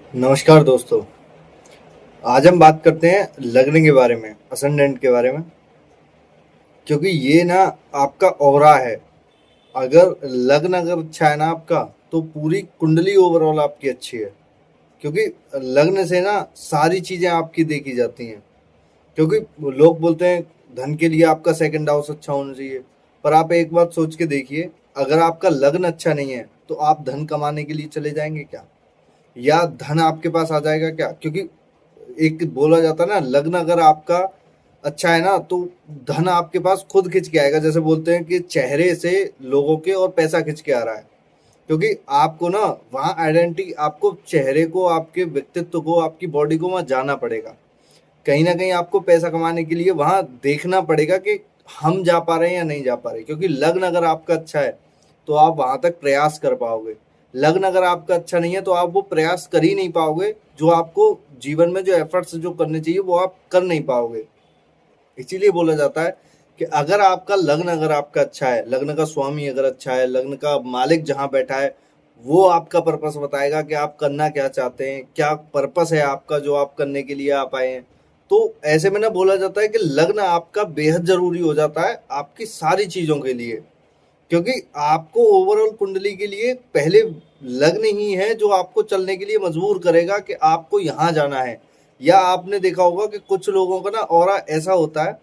नमस्कार दोस्तों। आज हम बात करते हैं लग्न के बारे में, असेंडेंट के बारे में। क्योंकि ये ना आपका ऑरा है। अगर लग्न अगर अच्छा है ना आपका, तो पूरी कुंडली ओवरऑल आपकी अच्छी है। क्योंकि लग्न से ना सारी चीजें आपकी देखी जाती हैं। क्योंकि लोग बोलते हैं धन के लिए आपका सेकंड हाउस अच्छा होना चाहिए। पर आप एक बात सोच के देखिए, अगर आपका लग्न अच्छा नहीं है तो आप धन कमाने के लिए चले जाएंगे क्या? या धन आपके पास आ जाएगा क्या? क्योंकि एक बोला जाता है ना, लग्न अगर आपका अच्छा है ना तो धन आपके पास खुद खिंच के आएगा। जैसे बोलते हैं कि चेहरे से लोगों के और पैसा खिंच के आ रहा है। क्योंकि आपको ना वहाँ आइडेंटिटी, आपको चेहरे को, आपके व्यक्तित्व को, आपकी बॉडी को वहाँ जाना पड़ेगा। कहीं ना कहीं आपको पैसा कमाने के लिए वहाँ देखना पड़ेगा कि हम जा पा रहे हैं या नहीं जा पा रहे। क्योंकि लग्न अगर आपका अच्छा है तो आप वहां तक प्रयास कर पाओगे। लग्न अगर आपका अच्छा नहीं है तो आप वो प्रयास कर ही नहीं पाओगे। जो आपको जीवन में जो एफर्ट्स जो करने चाहिए वो आप कर नहीं पाओगे। इसीलिए बोला जाता है कि अगर आपका लग्न अगर आपका अच्छा है, लग्न का स्वामी अगर अच्छा है, लग्न का मालिक जहां बैठा है, वो आपका पर्पस बताएगा कि आप करना क्या चाहते हैं, क्या पर्पस है आपका जो आप करने के लिए आप आए हैं। तो ऐसे में ना बोला जाता है कि लग्न आपका बेहद जरूरी हो जाता है आपकी सारी चीजों के लिए। क्योंकि आपको ओवरऑल कुंडली के लिए पहले लग्न ही है जो आपको चलने के लिए मजबूर करेगा कि आपको यहाँ जाना है। या आपने देखा होगा कि कुछ लोगों का ना ऑरा ऐसा होता है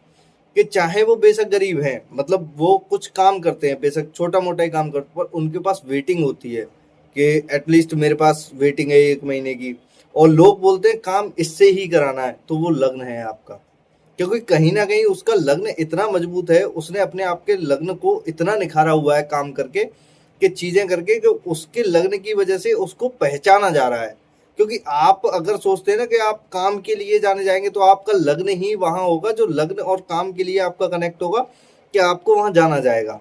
कि चाहे वो बेशक गरीब हैं, मतलब वो कुछ काम करते हैं, बेशक छोटा मोटा ही काम करते हैं, पर उनके पास वेटिंग होती है कि एटलीस्ट मेरे पास वेटिंग है 1 महीने की। और लोग बोलते हैं काम इससे ही कराना है, तो वो लग्न है आपका। क्योंकि कहीं ना कहीं उसका लग्न इतना मजबूत है, उसने अपने आप के लग्न को इतना निखारा हुआ है काम करके, कि चीजें करके, कि उसके लग्न की वजह से उसको पहचाना जा रहा है। क्योंकि आप अगर सोचते हैं ना कि आप काम के लिए जाने जाएंगे तो आपका लग्न ही वहां होगा, जो लग्न और काम के लिए आपका कनेक्ट होगा, कि आपको वहां जाना जाएगा।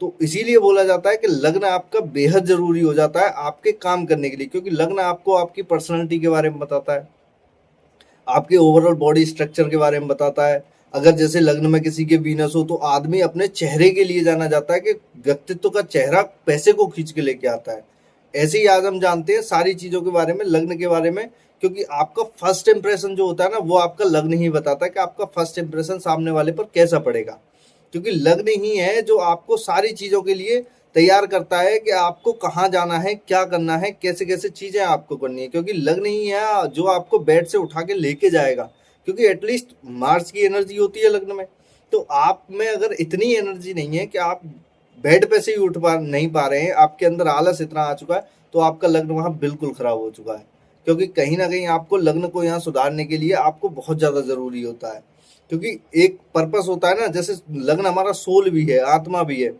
तो इसीलिए बोला जाता है कि लग्न आपका बेहद जरूरी हो जाता है आपके काम करने के लिए। क्योंकि लग्न आपको आपकी पर्सनैलिटी के बारे में बताता है, आपके ओवरऑल बॉडी स्ट्रक्चर के बारे में बताता है। अगर जैसे लग्न में किसी के वीनस हो तो आदमी अपने चेहरे के लिए जाना जाता है कि व्यक्तित्व का चेहरा पैसे को खींच के लेके आता है। ऐसे ही आज हम जानते हैं सारी चीजों के बारे में, लग्न के बारे में। क्योंकि आपका फर्स्ट इंप्रेशन जो होता है ना, वो आपका लग्न ही बताता है कि आपका फर्स्ट इंप्रेशन सामने वाले पर कैसा पड़ेगा। क्योंकि लग्न ही है जो आपको सारी चीजों के लिए तैयार करता है कि आपको कहाँ जाना है, क्या करना है, कैसे कैसे चीजें आपको करनी है। क्योंकि लग्न ही है जो आपको बेड से उठा के लेके जाएगा। क्योंकि एटलीस्ट मार्स की एनर्जी होती है लग्न में। तो आप में अगर इतनी एनर्जी नहीं है कि आप बेड पे से ही उठ पा नहीं पा रहे हैं, आपके अंदर आलस इतना आ चुका है, तो आपका लग्न वहां बिल्कुल खराब हो चुका है। क्योंकि कहीं ना कहीं आपको लग्न को यहाँ सुधारने के लिए आपको बहुत ज्यादा जरूरी होता है। क्योंकि एक पर्पस होता है ना, जैसे लग्न हमारा सोल भी है, आत्मा भी है।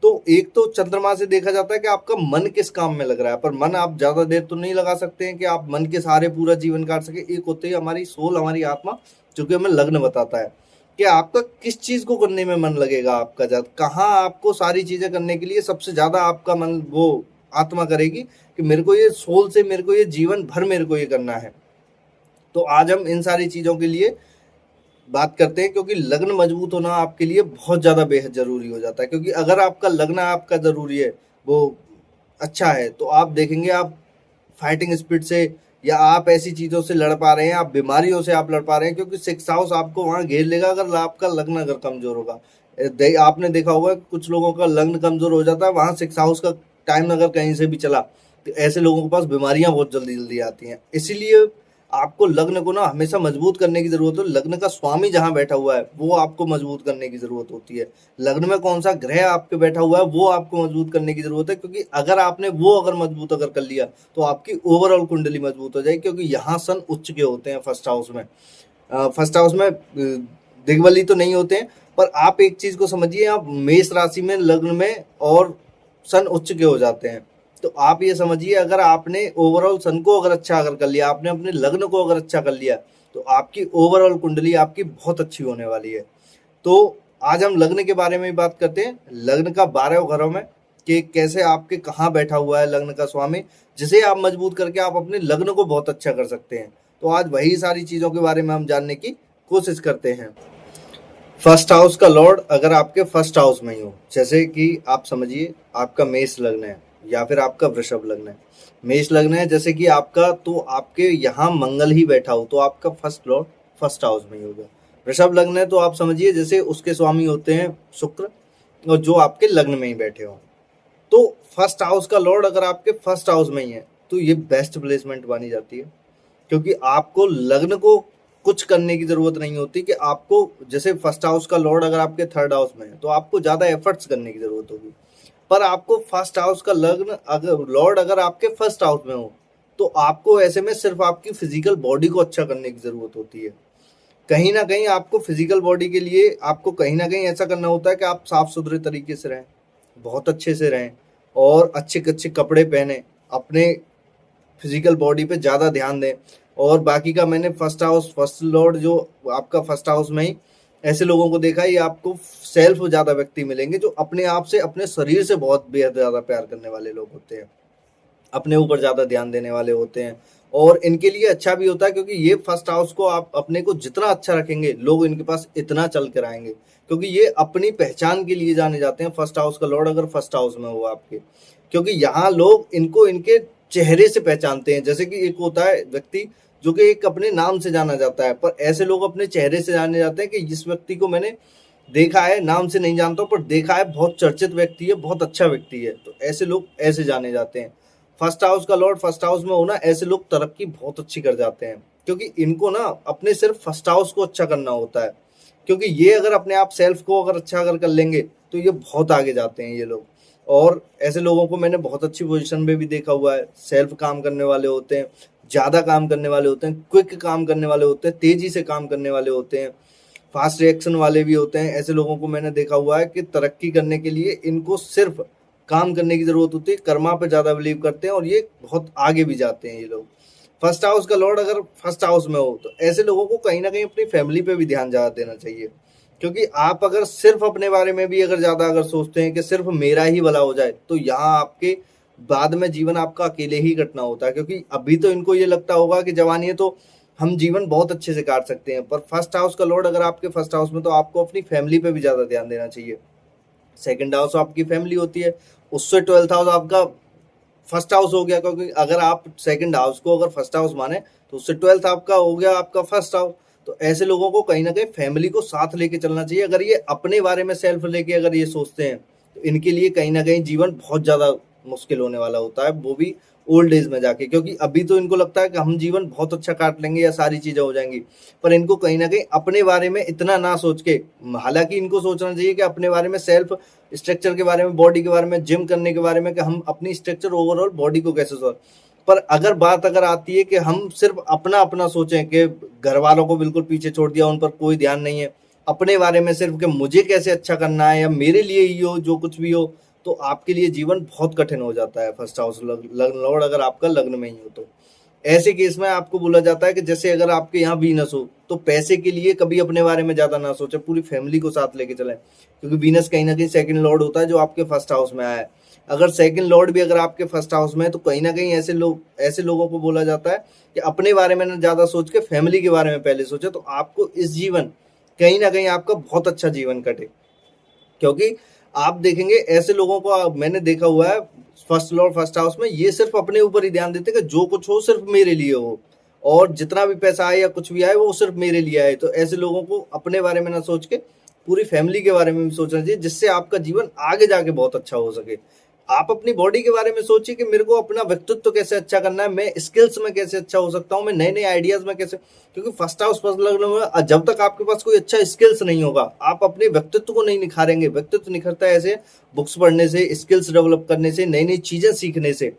तो एक तो चंद्रमा से देखा जाता है कि आपका मन किस काम में लग रहा है। पर मन आप ज्यादा देर तो नहीं लगा सकते हैं कि आप मन के सहारे पूरा जीवन काट सके। एक होती है हमारी सोल, हमारी आत्मा, जो कि हमें लग्न बताता है कि आपका किस चीज को करने में मन लगेगा, आपका ज्यादा कहाँ आपको सारी चीजें करने के लिए सबसे ज्यादा आपका मन, वो आत्मा करेगी कि मेरे को ये सोल से, मेरे को ये जीवन भर मेरे को ये करना है। तो आज हम इन सारी चीजों के लिए बात करते हैं। क्योंकि लग्न मजबूत होना आपके लिए बहुत ज़्यादा बेहद ज़रूरी हो जाता है। क्योंकि अगर आपका लग्न आपका ज़रूरी है, वो अच्छा है, तो आप देखेंगे आप फाइटिंग स्पिरिट से, या आप ऐसी चीज़ों से लड़ पा रहे हैं, आप बीमारियों से आप लड़ पा रहे हैं। क्योंकि सिक्स हाउस आपको वहाँ घेर लेगा अगर आपका लग्न अगर कमज़ोर होगा। आपने देखा होगा कि कुछ लोगों का लग्न कमज़ोर हो जाता है, वहाँ सिक्स हाउस का टाइम अगर कहीं से भी चला तो ऐसे लोगों के पास बीमारियां बहुत जल्दी जल्दी आती हैं। इसीलिए आपको लग्न को ना हमेशा मजबूत करने की जरूरत है। लग्न का स्वामी जहां बैठा हुआ है वो आपको मजबूत करने की जरूरत होती है। लग्न में कौन सा ग्रह आपके बैठा हुआ है वो आपको मजबूत करने की जरूरत है। क्योंकि अगर आपने वो अगर मजबूत अगर कर लिया तो आपकी ओवरऑल कुंडली मजबूत हो जाएगी। क्योंकि यहाँ सन उच्च के होते हैं फर्स्ट हाउस में। फर्स्ट हाउस में दिग्बली तो नहीं होते हैं। पर आप एक चीज को समझिए, आप मेष राशि में लग्न में और सन उच्च के हो जाते हैं। तो आप ये समझिए, अगर आपने ओवरऑल सन को अगर अच्छा अगर कर लिया, आपने अपने लग्न को अगर अच्छा कर लिया, तो आपकी ओवरऑल कुंडली आपकी बहुत अच्छी होने वाली है। तो आज हम लग्न के बारे में भी बात करते हैं, लग्न का 12 घरों में, कि कैसे आपके कहाँ बैठा हुआ है लग्न का स्वामी, जिसे आप मजबूत करके आप अपने लग्न को बहुत अच्छा कर सकते हैं। तो आज वही सारी चीजों के बारे में हम जानने की कोशिश करते हैं। फर्स्ट हाउस का लॉर्ड अगर आपके फर्स्ट हाउस में ही हो, जैसे कि आप समझिए आपका मेष लग्न है या फिर आपका वृषभ लग्न है। मेष लग्न है, जैसे कि आपका, तो आपके यहाँ मंगल ही बैठा हो तो आपका फर्स्ट लॉर्ड फर्स्ट हाउस में ही होगा। वृषभ लग्न है तो आप समझिए जैसे उसके स्वामी होते हैं शुक्र, और जो आपके लग्न में ही बैठे हो, तो फर्स्ट हाउस का लॉर्ड अगर आपके फर्स्ट हाउस में ही है तो ये बेस्ट प्लेसमेंट मानी जाती है। क्योंकि आपको लग्न को कुछ करने की जरूरत नहीं होती, कि आपको जैसे फर्स्ट हाउस का लॉर्ड अगर आपके थर्ड हाउस में है तो आपको ज्यादा एफर्ट्स करने की जरूरत होगी, पर आपको फर्स्ट हाउस का लग्न अगर लॉर्ड अगर आपके फर्स्ट हाउस में हो तो आपको ऐसे में सिर्फ आपकी फिजिकल बॉडी को अच्छा करने की जरूरत होती है। कहीं ना कहीं आपको फिजिकल बॉडी के लिए आपको कहीं ना कहीं ऐसा करना होता है कि आप साफ सुथरे तरीके से रहें, बहुत अच्छे से रहें, और अच्छे अच्छे कपड़े पहने, अपने फिजिकल बॉडी पे ज़्यादा ध्यान दें। और बाकी का मैंने फर्स्ट हाउस फर्स्ट लॉर्ड जो आपका फर्स्ट हाउस में ही ऐसे लोगों को देखा है, ये आपको सेल्फ ज़्यादा व्यक्ति मिलेंगे जो अपने आप से, अपने शरीर से बहुत बेहद ज़्यादा प्यार करने वाले लोग होते हैं, अपने ऊपर ज़्यादा ध्यान देने वाले होते हैं। और इनके लिए अच्छा भी होता है क्योंकि ये फर्स्ट हाउस को आप अपने को जितना अच्छा रखेंगे लोग इनके पास इतना चल कर आएंगे, क्योंकि ये अपनी पहचान के लिए जाने जाते हैं। फर्स्ट हाउस का लॉर्ड अगर फर्स्ट हाउस में हो आपके, क्योंकि यहाँ लोग इनको इनके चेहरे से पहचानते हैं। जैसे कि एक होता है व्यक्ति जो कि एक अपने नाम से जाना जाता है, पर ऐसे लोग अपने चेहरे से जाने जाते हैं कि इस व्यक्ति को मैंने देखा है, नाम से नहीं जानता हूँ पर देखा है, बहुत चर्चित व्यक्ति है, बहुत अच्छा व्यक्ति है, तो ऐसे लोग ऐसे जाने जाते हैं। फर्स्ट हाउस का लॉर्ड फर्स्ट हाउस में होना, ऐसे लोग तरक्की बहुत अच्छी कर जाते हैं, क्योंकि इनको ना अपने सिर्फ फर्स्ट हाउस को अच्छा करना होता है। क्योंकि ये अगर अपने आप सेल्फ को अगर अच्छा अगर कर लेंगे तो ये बहुत आगे जाते हैं ये लोग। और ऐसे लोगों को मैंने बहुत अच्छी पोजीशन में भी देखा हुआ है। सेल्फ काम करने वाले होते हैं, ज़्यादा काम करने वाले होते हैं, क्विक काम करने वाले होते हैं, तेजी से काम करने वाले होते हैं, फास्ट रिएक्शन वाले भी होते हैं। ऐसे लोगों को मैंने देखा हुआ है कि तरक्की करने के लिए इनको सिर्फ काम करने की जरूरत होती है, कर्मा पे ज़्यादा बिलीव करते हैं और ये बहुत आगे भी जाते हैं ये लोग। फर्स्ट हाउस का लॉर्ड अगर फर्स्ट हाउस में हो तो ऐसे लोगों को कहीं ना कहीं अपनी फैमिली पे भी ध्यान ज़्यादा देना चाहिए। क्योंकि आप अगर सिर्फ अपने बारे में भी अगर ज़्यादा अगर सोचते हैं कि सिर्फ मेरा ही भला हो जाए, तो यहाँ आपके बाद में जीवन आपका अकेले ही कटना होता है। क्योंकि अभी तो इनको ये लगता होगा कि जवानी है तो हम जीवन बहुत अच्छे से काट सकते हैं, पर फर्स्ट हाउस का लॉर्ड अगर आपके फर्स्ट हाउस में, तो आपको अपनी फैमिली पे भी ज़्यादा ध्यान देना चाहिए। सेकंड हाउस आपकी फैमिली होती है, उससे 12th हाउस आपका फर्स्ट हाउस हो गया। क्योंकि अगर आप सेकंड हाउस को अगर फर्स्ट हाउस माने तो उससे 12th आपका हो गया आपका फर्स्ट हाउस। तो ऐसे लोगों को कहीं ना कहीं फैमिली को साथ लेके चलना चाहिए। अगर ये अपने बारे में सेल्फ लेके अगर ये सोचते हैं तो इनके लिए कहीं ना कहीं जीवन बहुत ज़्यादा मुश्किल होने वाला होता है, वो भी ओल्ड एज में जाके। क्योंकि अभी तो इनको लगता है कि हम जीवन बहुत अच्छा काट लेंगे या सारी चीज़ें हो जाएंगी, पर इनको कहीं ना कहीं अपने बारे में इतना ना सोच के, हालांकि इनको सोचना चाहिए कि अपने बारे में, सेल्फ स्ट्रक्चर के बारे में, बॉडी के बारे में, जिम करने के बारे में, कि हम अपनी स्ट्रक्चर ओवरऑल बॉडी को कैसे सोच। पर अगर बात अगर आती है कि हम सिर्फ अपना अपना सोचें कि घर वालों को बिल्कुल पीछे छोड़ दिया, उन पर कोई ध्यान नहीं है, अपने बारे में सिर्फ कि मुझे कैसे अच्छा करना है या मेरे लिए ही हो जो कुछ भी हो, तो आपके लिए जीवन बहुत कठिन हो जाता है। फर्स्ट हाउस लग्न लॉर्ड अगर आपका लग्न में ही हो तो ऐसे केस में आपको बोला जाता है कि जैसे अगर आपके यहाँ वीनस हो तो पैसे के लिए कभी अपने बारे में ज्यादा ना सोचे, पूरी फैमिली को साथ लेके चलें। क्योंकि वीनस कहीं ना कहीं सेकंड लॉर्ड होता है जो आपके फर्स्ट हाउस में आया है। अगर सेकंड लॉर्ड भी अगर आपके फर्स्ट हाउस में है तो कहीं ना कहीं ऐसे लोगों को बोला जाता है कि अपने बारे में ना ज्यादा सोच के फैमिली के बारे में पहले सोचे, तो आपको इस जीवन कहीं ना कहीं आपका बहुत अच्छा जीवन कटे। क्योंकि आप देखेंगे ऐसे लोगों को मैंने देखा हुआ है फर्स्ट लॉर्ड फर्स्ट हाउस में, ये सिर्फ अपने ऊपर ही ध्यान देते कि जो कुछ हो सिर्फ मेरे लिए हो, और जितना भी पैसा आए या कुछ भी आए वो सिर्फ मेरे लिए आए। तो ऐसे लोगों को अपने बारे में ना सोच के पूरी फैमिली के बारे में भी सोचना चाहिए, जिससे आपका जीवन आगे जाके बहुत अच्छा हो सके। आप अपनी बॉडी के बारे में सोचिए कि मेरे को अपना व्यक्तित्व कैसे अच्छा करना है, मैं स्किल्स में कैसे अच्छा हो सकता हूँ, मैं नए नए आइडियाज में कैसे। क्योंकि फर्स्ट हाउस फर्स्ट लग्न में जब तक आपके पास कोई अच्छा स्किल्स नहीं होगा, आप अपने व्यक्तित्व को नहीं निखारेंगे। व्यक्तित्व निखरता है ऐसे बुक्स पढ़ने से, स्किल्स डेवलप करने से, नई नई चीजें सीखने से,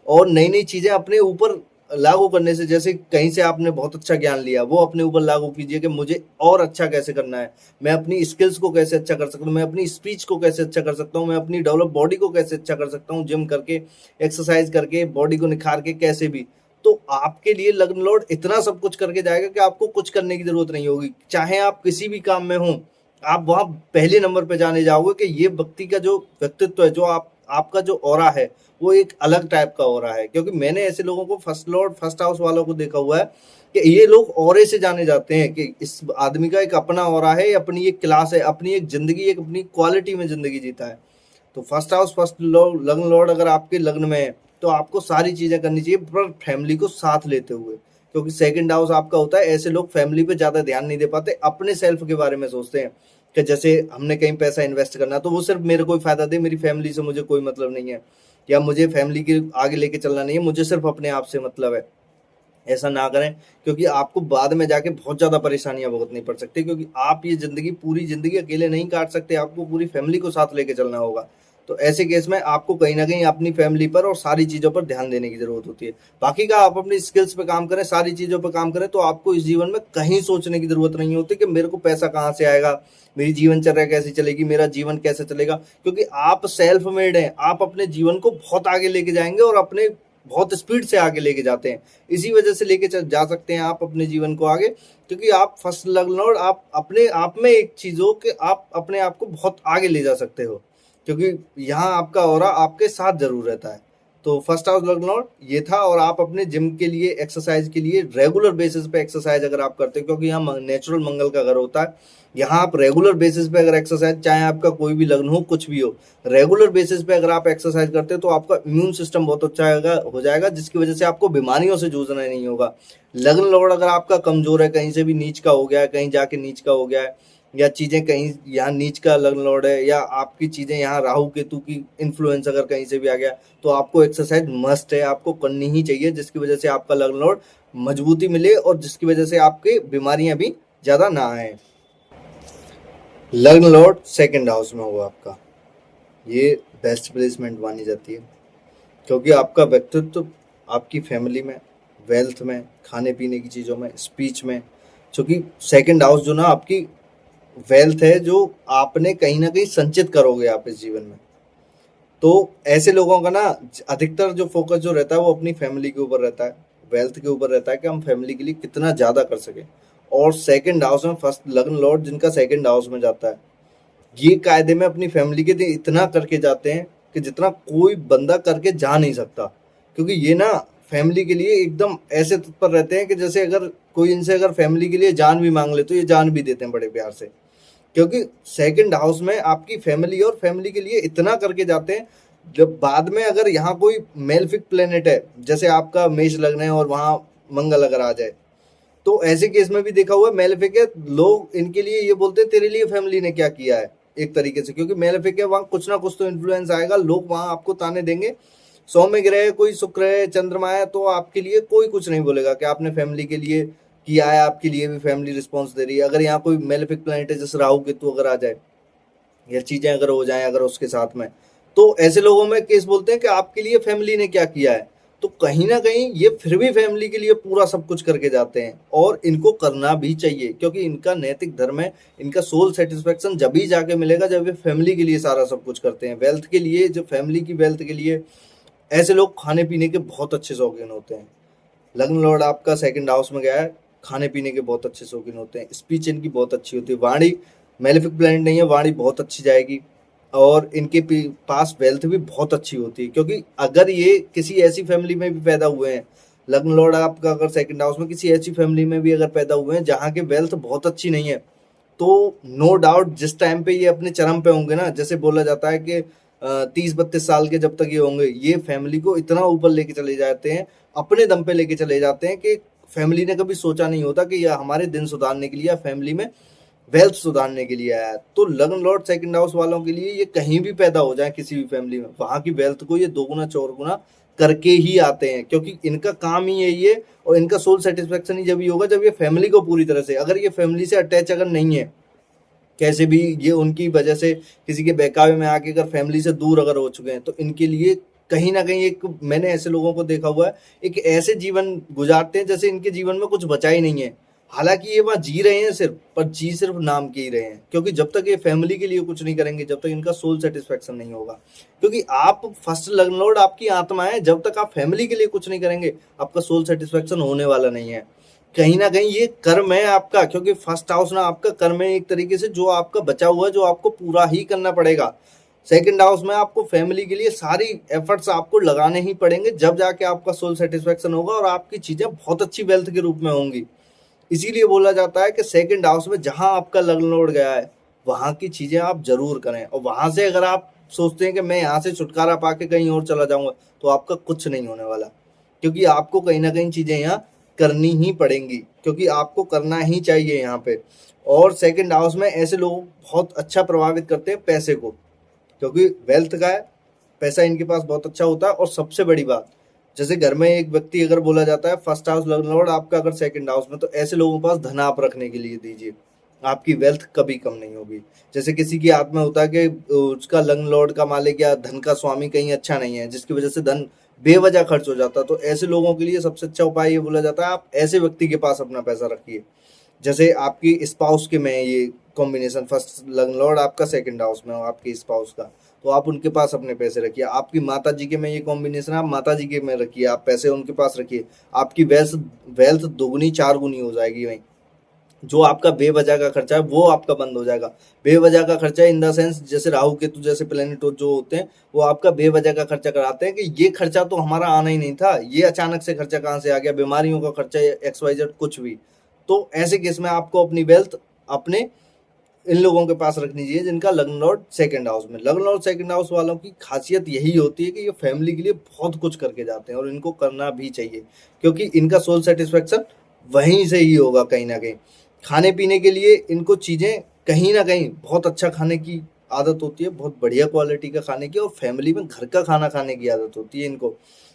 और नई नई चीजें अपने ऊपर लागू करने से। जैसे कहीं से आपने बहुत अच्छा ज्ञान लिया, वो अपने ऊपर लागू कीजिए कि मुझे और अच्छा कैसे करना है, मैं अपनी स्किल्स को कैसे अच्छा कर सकता हूँ, मैं अपनी स्पीच को कैसे अच्छा कर सकता हूँ, मैं अपनी डेवलप बॉडी को कैसे अच्छा कर सकता हूँ, जिम करके, एक्सरसाइज करके, बॉडी को निखार के कैसे भी। तो आपके लिए लग्न लॉर्ड इतना सब कुछ करके जाएगा कि आपको कुछ करने की जरूरत नहीं होगी। चाहे आप किसी भी काम में हो, आप वहां पहले नंबर पे जाने जाओगे कि ये व्यक्ति का जो व्यक्तित्व है, जो आपका जो ऑरा है, वो एक अलग टाइप का ऑरा है। क्योंकि मैंने ऐसे लोगों को फर्स्ट लॉर्ड फर्स्ट हाउस वालों को देखा हुआ है कि ये लोग ऑरे से जाने जाते हैं कि इस आदमी का एक अपना ऑरा है, अपनी एक क्लास है, अपनी एक जिंदगी, एक अपनी क्वालिटी में जिंदगी जीता है। तो फर्स्ट हाउस फर्स्ट लग्न लॉर्ड अगर आपके लग्न में है तो आपको सारी चीजें करनी चाहिए, पर फैमिली को साथ लेते हुए। क्योंकि सेकंड हाउस आपका होता है, ऐसे लोग फैमिली पे ज्यादा ध्यान नहीं दे पाते, अपने सेल्फ के बारे में सोचते हैं कि जैसे हमने कहीं पैसा इन्वेस्ट करना है तो वो सिर्फ मेरे को ही फायदा दे, मेरी फैमिली से मुझे कोई मतलब नहीं है, या मुझे फैमिली के आगे लेके चलना नहीं है, मुझे सिर्फ अपने आप से मतलब है। ऐसा ना करें, क्योंकि आपको बाद में जाके बहुत ज्यादा परेशानियां भुगतनी पड़ सकती है, क्योंकि आप ये जिंदगी पूरी जिंदगी अकेले नहीं काट सकते, आपको पूरी फैमिली को साथ लेके चलना होगा। तो ऐसे केस में आपको कहीं ना कहीं अपनी फैमिली पर और सारी चीजों पर ध्यान देने की जरूरत होती है। बाकी का आप अपनी स्किल्स पे काम करें, सारी चीजों पर काम करें, तो आपको इस जीवन में कहीं सोचने की जरूरत नहीं होती कि मेरे को पैसा कहाँ से आएगा, मेरी जीवनचर्या कैसे चलेगी, मेरा जीवन कैसे चलेगा। क्योंकि आप सेल्फ मेड हैं, आप अपने जीवन को बहुत आगे लेके जाएंगे और अपने बहुत स्पीड से आगे लेके जाते हैं। इसी वजह से लेके जा सकते हैं आप अपने जीवन को आगे, क्योंकि आप फर्स्ट लर्नर, आप अपने आप में एक चीज हो कि आप अपने आप को बहुत आगे ले जा सकते हो, क्योंकि यहाँ आपका ऑरा आपके साथ जरूर रहता है। तो फर्स्ट हाउस लर्नर ये था। और आप अपने जिम के लिए, एक्सरसाइज के लिए रेगुलर बेसिस पे एक्सरसाइज अगर आप करते हो, क्योंकि यहाँ नेचुरल मंगल का घर होता है, यहाँ आप रेगुलर बेसिस पे अगर एक्सरसाइज, चाहे आपका कोई भी लग्न हो, कुछ भी हो, रेगुलर बेसिस पे अगर आप एक्सरसाइज करते हो तो आपका इम्यून सिस्टम बहुत अच्छा हो जाएगा, जिसकी वजह से आपको बीमारियों से जूझना नहीं होगा। लग्न लॉर्ड अगर आपका कमजोर है, कहीं से भी नीच का हो गया है, कहीं जाके नीच का हो गया है, या चीजें कहीं यहाँ नीच का लग्न लॉर्ड है, या आपकी चीजें यहाँ राहु केतु की इन्फ्लुएंस अगर कहीं से भी आ गया, तो आपको एक्सरसाइज मस्ट है, आपको करनी ही चाहिए, जिसकी वजह से आपका लग्न लॉर्ड मजबूती मिले और जिसकी वजह से आपके बीमारियां भी ज्यादा ना आए। लग्न लॉर्ड सेकंड हाउस में होगा आपका, ये बेस्ट प्लेसमेंट मानी जाती है, क्योंकि आपका व्यक्तित्व आपकी फैमिली में, वेल्थ में, खाने पीने की चीज़ों में, स्पीच में, क्योंकि सेकंड हाउस जो ना आपकी वेल्थ है, जो आपने कहीं ना कहीं संचित करोगे आप इस जीवन में। तो ऐसे लोगों का ना अधिकतर जो फोकस जो रहता है वो अपनी फैमिली के ऊपर रहता है, वेल्थ के ऊपर रहता है, कि हम फैमिली के लिए कितना ज़्यादा कर सकें। और सेकंड हाउस में फर्स्ट लग्न लॉर्ड जिनका सेकंड हाउस में जाता है, ये कायदे में अपनी फैमिली के लिए इतना करके जाते हैं कि जितना कोई बंदा करके जा नहीं सकता। क्योंकि ये ना फैमिली के लिए एकदम ऐसे तत्पर रहते हैं कि जैसे अगर कोई इनसे अगर फैमिली के लिए जान भी मांग ले तो ये जान भी देते हैं बड़े प्यार से। क्योंकि सेकंड हाउस में आपकी फैमिली और फैमिली के लिए इतना करके जाते हैं, जब बाद में अगर यहाँ कोई मेलफिक प्लेनेट है, जैसे आपका मेष लग्न है और वहां मंगल अगर आ जाए, तो ऐसे केस में भी देखा हुआ है मेलेफिक है, लोग इनके लिए ये बोलते हैं तेरे लिए फैमिली ने क्या किया है, एक तरीके से, क्योंकि मेलेफिक है वहां कुछ ना कुछ तो इन्फ्लुएंस आएगा, लोग वहां आपको ताने देंगे। 100 में ग्रह कोई शुक्र है, चंद्रमा है, तो आपके लिए कोई कुछ नहीं बोलेगा कि आपने फैमिली के लिए किया है, आपके लिए भी फैमिली रिस्पॉन्स दे रही है। अगर यहाँ कोई मेलेफिक प्लैनेट है जैसे राहु केतु अगर आ जाए, या चीजें अगर हो जाए अगर उसके साथ में, तो ऐसे लोगों में केस बोलते हैं कि आपके लिए फैमिली ने क्या किया है। तो कहीं ना कहीं ये फिर भी फैमिली के लिए पूरा सब कुछ करके जाते हैं, और इनको करना भी चाहिए, क्योंकि इनका नैतिक धर्म है। इनका सोल सेटिस्फेक्शन जब ही जाके मिलेगा जब ये फैमिली के लिए सारा सब कुछ करते हैं, वेल्थ के लिए, जो फैमिली की वेल्थ के लिए। ऐसे लोग खाने पीने के बहुत अच्छे शौकीन होते हैं। लग्न लॉर्ड आपका सेकंड हाउस में गया है, खाने पीने के बहुत अच्छे शौकीन होते हैं, स्पीच इनकी बहुत अच्छी होती है, वाणी मेलेफिक प्लैनेट नहीं है, वाणी बहुत अच्छी जाएगी, और इनके पास वेल्थ भी बहुत अच्छी होती है। क्योंकि अगर ये किसी ऐसी फैमिली में भी पैदा हुए हैं, लग्न लॉर्ड आपका अगर सेकंड हाउस में किसी ऐसी फैमिली में भी अगर पैदा हुए हैं जहाँ के वेल्थ बहुत अच्छी नहीं है, तो नो डाउट जिस टाइम पे ये अपने चरम पे होंगे ना, जैसे बोला जाता है कि 30-32 साल के जब तक ये होंगे, ये फैमिली को इतना ऊपर लेके चले जाते हैं, अपने दम पे लेके चले जाते हैं, कि फैमिली ने कभी सोचा नहीं होता कि यह हमारे दिन सुधारने के लिए या फैमिली में वेल्थ सुधारने के लिए आया है। तो लग्न लॉर्ड सेकंड हाउस वालों के लिए ये कहीं भी पैदा हो जाए किसी भी फैमिली में, वहां की वेल्थ को ये 2 गुना 4 गुना करके ही आते हैं, क्योंकि इनका काम ही यही है। और इनका सोल सेटिस्फेक्शन ही जब ही होगा जब ये फैमिली को पूरी तरह से, अगर ये फैमिली से अटैच अगर नहीं है, कैसे भी ये उनकी वजह से किसी के बहकावे में आके अगर फैमिली से दूर अगर हो चुके हैं, तो इनके लिए कहीं ना कहीं एक, मैंने ऐसे लोगों को देखा हुआ है, एक ऐसे जीवन गुजारते हैं जैसे इनके जीवन में कुछ बचा ही नहीं है। हालांकि ये वहां जी रहे हैं सिर्फ, पर जी सिर्फ नाम के ही रहे हैं, क्योंकि जब तक ये फैमिली के लिए कुछ नहीं करेंगे, जब तक इनका सोल सेटिस्फेक्शन नहीं होगा। क्योंकि आप फर्स्ट लग्न लॉर्ड आपकी आत्मा है, जब तक आप फैमिली के लिए कुछ नहीं करेंगे आपका सोल सेटिस्फेक्शन होने वाला नहीं है। कहीं ना कहीं ये कर्म है आपका, क्योंकि फर्स्ट हाउस ना आपका कर्म है एक तरीके से, जो आपका बचा हुआ है, जो आपको पूरा ही करना पड़ेगा। सेकंड हाउस में आपको फैमिली के लिए सारी एफर्ट्स आपको लगाने ही पड़ेंगे, जब जाके आपका सोल सेटिस्फेक्शन होगा और आपकी चीजें बहुत अच्छी वेल्थ के रूप में होंगी। इसीलिए बोला जाता है कि सेकंड हाउस में जहां आपका लग्न लॉर्ड गया है, वहां की चीजें आप जरूर करें, और वहां से अगर आप सोचते हैं कि मैं यहाँ से छुटकारा पाके कहीं और चला जाऊंगा, तो आपका कुछ नहीं होने वाला, क्योंकि आपको कहीं ना कहीं चीजें यहाँ करनी ही पड़ेंगी, क्योंकि आपको करना ही चाहिए यहाँ पे। और सेकंड हाउस में ऐसे लोग बहुत अच्छा प्रभावित करते हैं पैसे को, क्योंकि वेल्थ का है, पैसा इनके पास बहुत अच्छा होता है। और सबसे बड़ी बात, जैसे घर में एक व्यक्ति अगर बोला जाता है फर्स्ट हाउस लॉर्ड आपका अगर सेकंड हाउस में, तो ऐसे लोगों के पास धन आप रखने के लिए दीजिए, आपकी वेल्थ कभी कम नहीं होगी। जैसे किसी की आत्मा होता है कि उसका लंग लॉर्ड का मालिक या धन का स्वामी कहीं अच्छा नहीं है, जिसकी वजह से धन बेवजह खर्च हो जाता है, तो ऐसे लोगों के लिए सबसे अच्छा उपाय ये बोला जाता है आप ऐसे व्यक्ति के पास अपना पैसा रखिए। जैसे आपकी स्पाउस के में ये कॉम्बिनेशन, फर्स्ट लंग लॉर्ड आपका सेकंड हाउस में हो आपकी स्पाउस का, तो आप उनके पास अपने पैसे रखिए। आपकी माता जी के में ये कॉम्बिनेशन है, आप माता जी के में रखिए, आप पैसे उनके पास रखिए, आपकी वेल्थ दुगनी चार गुनी हो जाएगी वहीं। जो आपका बेवजह का खर्चा है वो आपका बंद हो जाएगा। बेवजह का खर्चा इन द सेंस, जैसे राहु केतु जैसे प्लेनेट जो होते हैं वो आपका बेवजह का खर्चा कराते हैं कि ये खर्चा तो हमारा आना ही नहीं था, ये अचानक से खर्चा कहाँ से आ गया, बीमारियों का खर्चा, XYZ कुछ भी। तो ऐसे केस में आपको अपनी वेल्थ अपने इन लोगों के पास रखनी चाहिए जिनका लग्न लॉर्ड सेकंड हाउस में। लग्न लॉर्ड सेकंड हाउस वालों की खासियत यही होती है कि ये फैमिली के लिए बहुत कुछ करके जाते हैं, और इनको करना भी चाहिए, क्योंकि इनका सोल सेटिस्फेक्शन वहीं से ही होगा कहीं ना कहीं। खाने पीने के लिए इनको चीज़ें कहीं ना कहीं बहुत अच्छा खाने की आदत होती है, बहुत बढ़िया क्वालिटी का खाने की, और फैमिली में घर का खाना खाने की आदत होती है इनको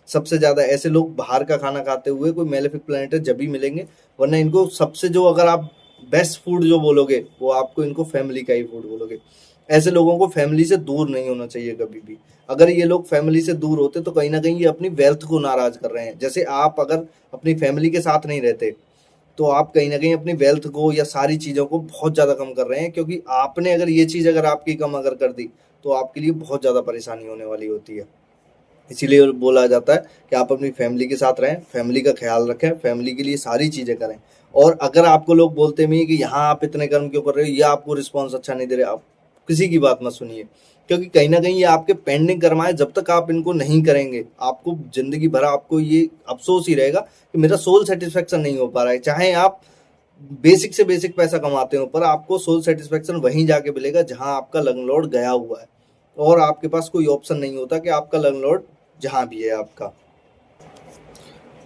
सबसे ज़्यादा। ऐसे लोग बाहर का खाना खाते हुए कोई मेलेफिक प्लैनेट है जब भी मिलेंगे, वरना इनको सबसे जो अगर आप बेस्ट फूड जो बोलोगे वो आपको इनको फैमिली का ही फूड बोलोगे। ऐसे लोगों को फैमिली से दूर नहीं होना चाहिए कभी भी। अगर ये लोग फैमिली से दूर होते तो कहीं ना कहीं ये अपनी वेल्थ को नाराज कर रहे हैं। जैसे आप अगर अपनी फैमिली के साथ नहीं रहते तो आप कहीं ना कहीं अपनी वेल्थ को या सारी चीज़ों को बहुत ज़्यादा कम कर रहे हैं, क्योंकि आपने अगर ये चीज़ अगर आपकी कम अगर कर दी तो आपके लिए बहुत ज़्यादा परेशानी होने वाली होती है। इसीलिए बोला जाता है कि आप अपनी फैमिली के साथ रहें, फैमिली का ख्याल रखें, फैमिली के लिए सारी चीज़ें करें। और अगर आपको लोग बोलते भी हैं कि यहाँ आप इतने कर्म क्यों कर रहे हो या आपको रिस्पॉन्स अच्छा नहीं दे रहे, आप किसी की बात मत सुनिए, क्योंकि कहीं ना कहीं ये आपके पेंडिंग कर्म है। जब तक आप इनको नहीं करेंगे आपको जिंदगी भर आपको ये अफसोस ही रहेगा कि मेरा सोल सेटिस्फेक्शन नहीं हो पा रहा है। चाहे आप बेसिक से बेसिक पैसा कमाते हो, पर आपको सोल सेटिस्फेक्शन वहीं जाके मिलेगा जहां आपका लग्न लॉर्ड गया हुआ है, और आपके पास कोई ऑप्शन नहीं होता कि आपका लग्न लॉर्ड जहां भी है आपका।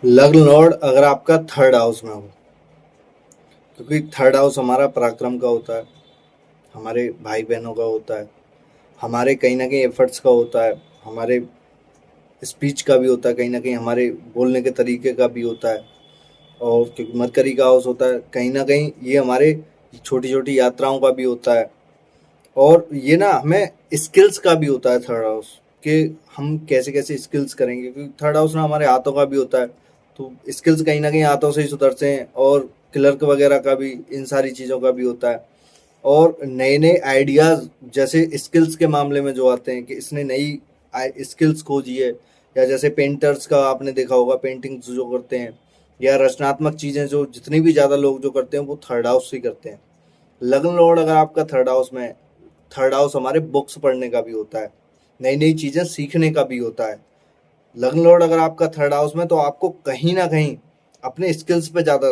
लग्न लॉर्ड अगर आपका थर्ड हाउस में हो, क्योंकि थर्ड हाउस हमारा पराक्रम का होता है, हमारे भाई बहनों का होता है, हमारे कहीं ना कहीं एफर्ट्स का होता है, हमारे स्पीच का भी होता है, कहीं ना कहीं हमारे बोलने के तरीके का भी होता है। और क्योंकि मरकरी का हाउस होता है, कहीं ना कहीं ये हमारे छोटी छोटी यात्राओं का भी होता है। और ये ना हमें स्किल्स का भी होता है थर्ड हाउस, कि हम कैसे कैसे स्किल्स करेंगे, क्योंकि थर्ड हाउस ना हमारे हाथों का भी होता है, तो स्किल्स कहीं ना कहीं हाथों से ही सुधरते हैं। और क्लर्क वगैरह का भी, इन सारी चीज़ों का भी होता है। और नए नए आइडियाज़ जैसे स्किल्स के मामले में जो आते हैं कि इसने नई स्किल्स खोजी है, या जैसे पेंटर्स का आपने देखा होगा, पेंटिंग्स जो करते हैं या रचनात्मक चीज़ें जो जितनी भी ज़्यादा लोग जो करते हैं वो थर्ड हाउस से ही करते हैं। लग्न लॉर्ड अगर आपका थर्ड हाउस में, थर्ड हाउस हमारे बुक्स पढ़ने का भी होता है, नई नई चीज़ें सीखने का भी होता है। लग्न लॉर्ड अगर आपका थर्ड हाउस में, तो आपको कहीं ना कहीं अपने स्किल्स पे ज़्यादा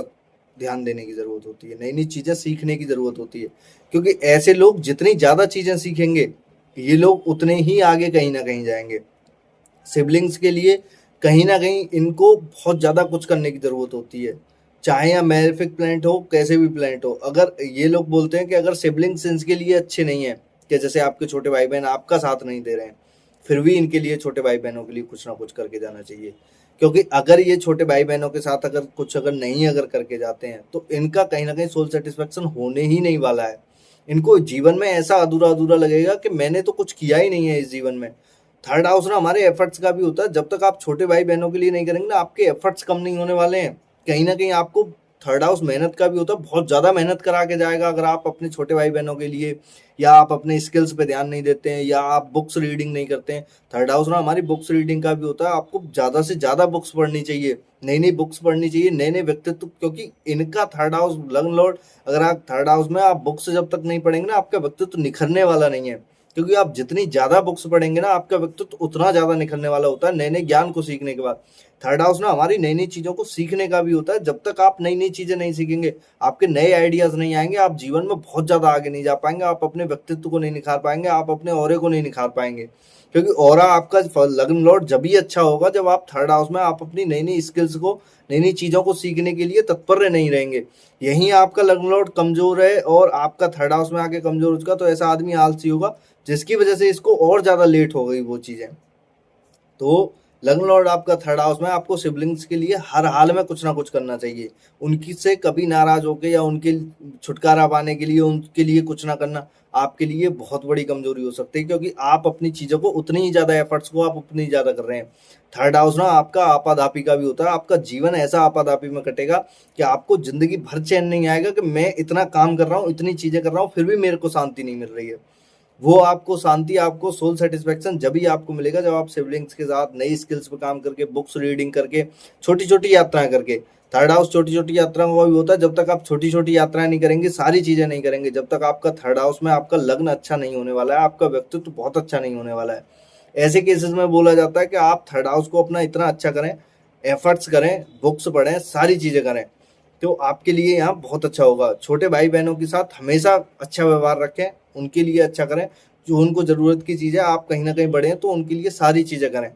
ध्यान देने की ज़रूरत होती है, नई नई चीज़ें सीखने की ज़रूरत होती है, क्योंकि ऐसे लोग जितनी ज़्यादा चीज़ें सीखेंगे ये लोग उतने ही आगे कहीं ना कहीं जाएंगे। सिबलिंग्स के लिए कहीं ना कहीं इनको बहुत ज़्यादा कुछ करने की ज़रूरत होती है, चाहे या मेलेफिक प्लैनेट हो कैसे भी प्लैनेट हो। अगर ये लोग बोलते हैं कि अगर सिबलिंग्स इनके लिए अच्छे नहीं है, कि जैसे आपके छोटे भाई बहन आपका साथ नहीं दे रहे हैं, फिर भी इनके लिए छोटे भाई बहनों के लिए कुछ ना कुछ करके जाना चाहिए, क्योंकि अगर ये छोटे भाई बहनों के साथ अगर कुछ अगर नहीं अगर करके जाते हैं तो इनका कहीं ना कहीं सोल सेटिस्फेक्शन होने ही नहीं वाला है। इनको जीवन में ऐसा अधूरा अधूरा लगेगा कि मैंने तो कुछ किया ही नहीं है इस जीवन में। थर्ड हाउस ना हमारे एफर्ट्स का भी होता है, जब तक आप छोटे भाई बहनों के लिए नहीं करेंगे ना आपके एफर्ट्स कम नहीं होने वाले हैं। कहीं ना कहीं आपको थर्ड हाउस मेहनत का भी होता है, बहुत ज़्यादा मेहनत करा के जाएगा अगर आप अपने छोटे भाई बहनों के लिए, या आप अपने स्किल्स पे ध्यान नहीं देते हैं, या आप बुक्स रीडिंग नहीं करते हैं। थर्ड हाउस ना हमारी बुक्स रीडिंग का भी होता है, आपको ज़्यादा से ज़्यादा बुक्स पढ़नी चाहिए, नई नई बुक्स पढ़नी चाहिए, नए नए व्यक्तित्व, क्योंकि इनका थर्ड हाउस लग्न लॉर्ड अगर आप थर्ड हाउस में आप बुक्स जब तक नहीं पढ़ेंगे ना आपका व्यक्तित्व निखरने वाला नहीं है, क्योंकि आप जितनी ज़्यादा बुक्स पढ़ेंगे ना आपका व्यक्तित्व उतना ज़्यादा निखरने वाला होता है नए नए ज्ञान को सीखने के बाद। थर्ड हाउस ना हमारी नई नई चीजों को सीखने का भी होता है। जब तक आप नई नई चीजें नहीं सीखेंगे, आपके नए आइडियाज नहीं आएंगे, आप जीवन में बहुत ज्यादा आगे नहीं जा पाएंगे, आप अपने व्यक्तित्व को नहीं निखार पाएंगे, आप अपने ऑरे को नहीं निखार पाएंगे। क्योंकि ऑरा आपका लग्न लॉर्ड जब ही अच्छा होगा जब आप थर्ड हाउस में आप अपनी नई नई स्किल्स को, नई नई चीजों को सीखने के लिए तत्पर नहीं रहेंगे। यहीं आपका लग्न लॉर्ड कमजोर है और आपका थर्ड हाउस में आके कमजोर हो चुका, तो ऐसा आदमी आलसी होगा, जिसकी वजह से इसको और ज्यादा लेट हो गई वो चीजें। तो लग्न लॉर्ड आपका थर्ड हाउस में, आपको सिबलिंग्स के लिए हर हाल में कुछ ना कुछ करना चाहिए। उनकी से कभी नाराज होके या उनके छुटकारा पाने के लिए उनके लिए कुछ ना करना आपके लिए बहुत बड़ी कमजोरी हो सकती है, क्योंकि आप अपनी चीजों को उतनी ही ज्यादा एफर्ट्स को आप उतनी ज्यादा कर रहे हैं। थर्ड हाउस ना आपका आपाधापी का भी होता है। आपका जीवन ऐसा आपाधापी में कटेगा कि आपको जिंदगी भर चैन नहीं आएगा कि मैं इतना काम कर रहा हूँ, इतनी चीजें कर रहा हूँ, फिर भी मेरे को शांति नहीं मिल रही है। वो आपको शांति, आपको सोल सेटिस्फेक्शन जब ही आपको मिलेगा जब आप सिबलिंग्स के साथ नई स्किल्स पे काम करके, बुक्स रीडिंग करके, छोटी छोटी यात्राएं करके। थर्ड हाउस छोटी छोटी यात्राओं का भी होता है। जब तक आप छोटी छोटी यात्राएं नहीं करेंगे, सारी चीजें नहीं करेंगे, जब तक आपका थर्ड हाउस में आपका लग्न अच्छा नहीं होने वाला है, आपका व्यक्तित्व बहुत अच्छा नहीं होने वाला है। ऐसे केसेस में बोला जाता है कि आप थर्ड हाउस को अपना इतना अच्छा करें, एफर्ट्स करें, बुक्स पढ़ें, सारी चीजें करें, तो आपके लिए यहाँ बहुत अच्छा होगा। छोटे भाई बहनों के साथ हमेशा अच्छा व्यवहार रखें, उनके लिए अच्छा करें, जो उनको जरूरत की चीजें, आप कहीं ना कहीं बढ़े हैं तो उनके लिए सारी चीजें करें,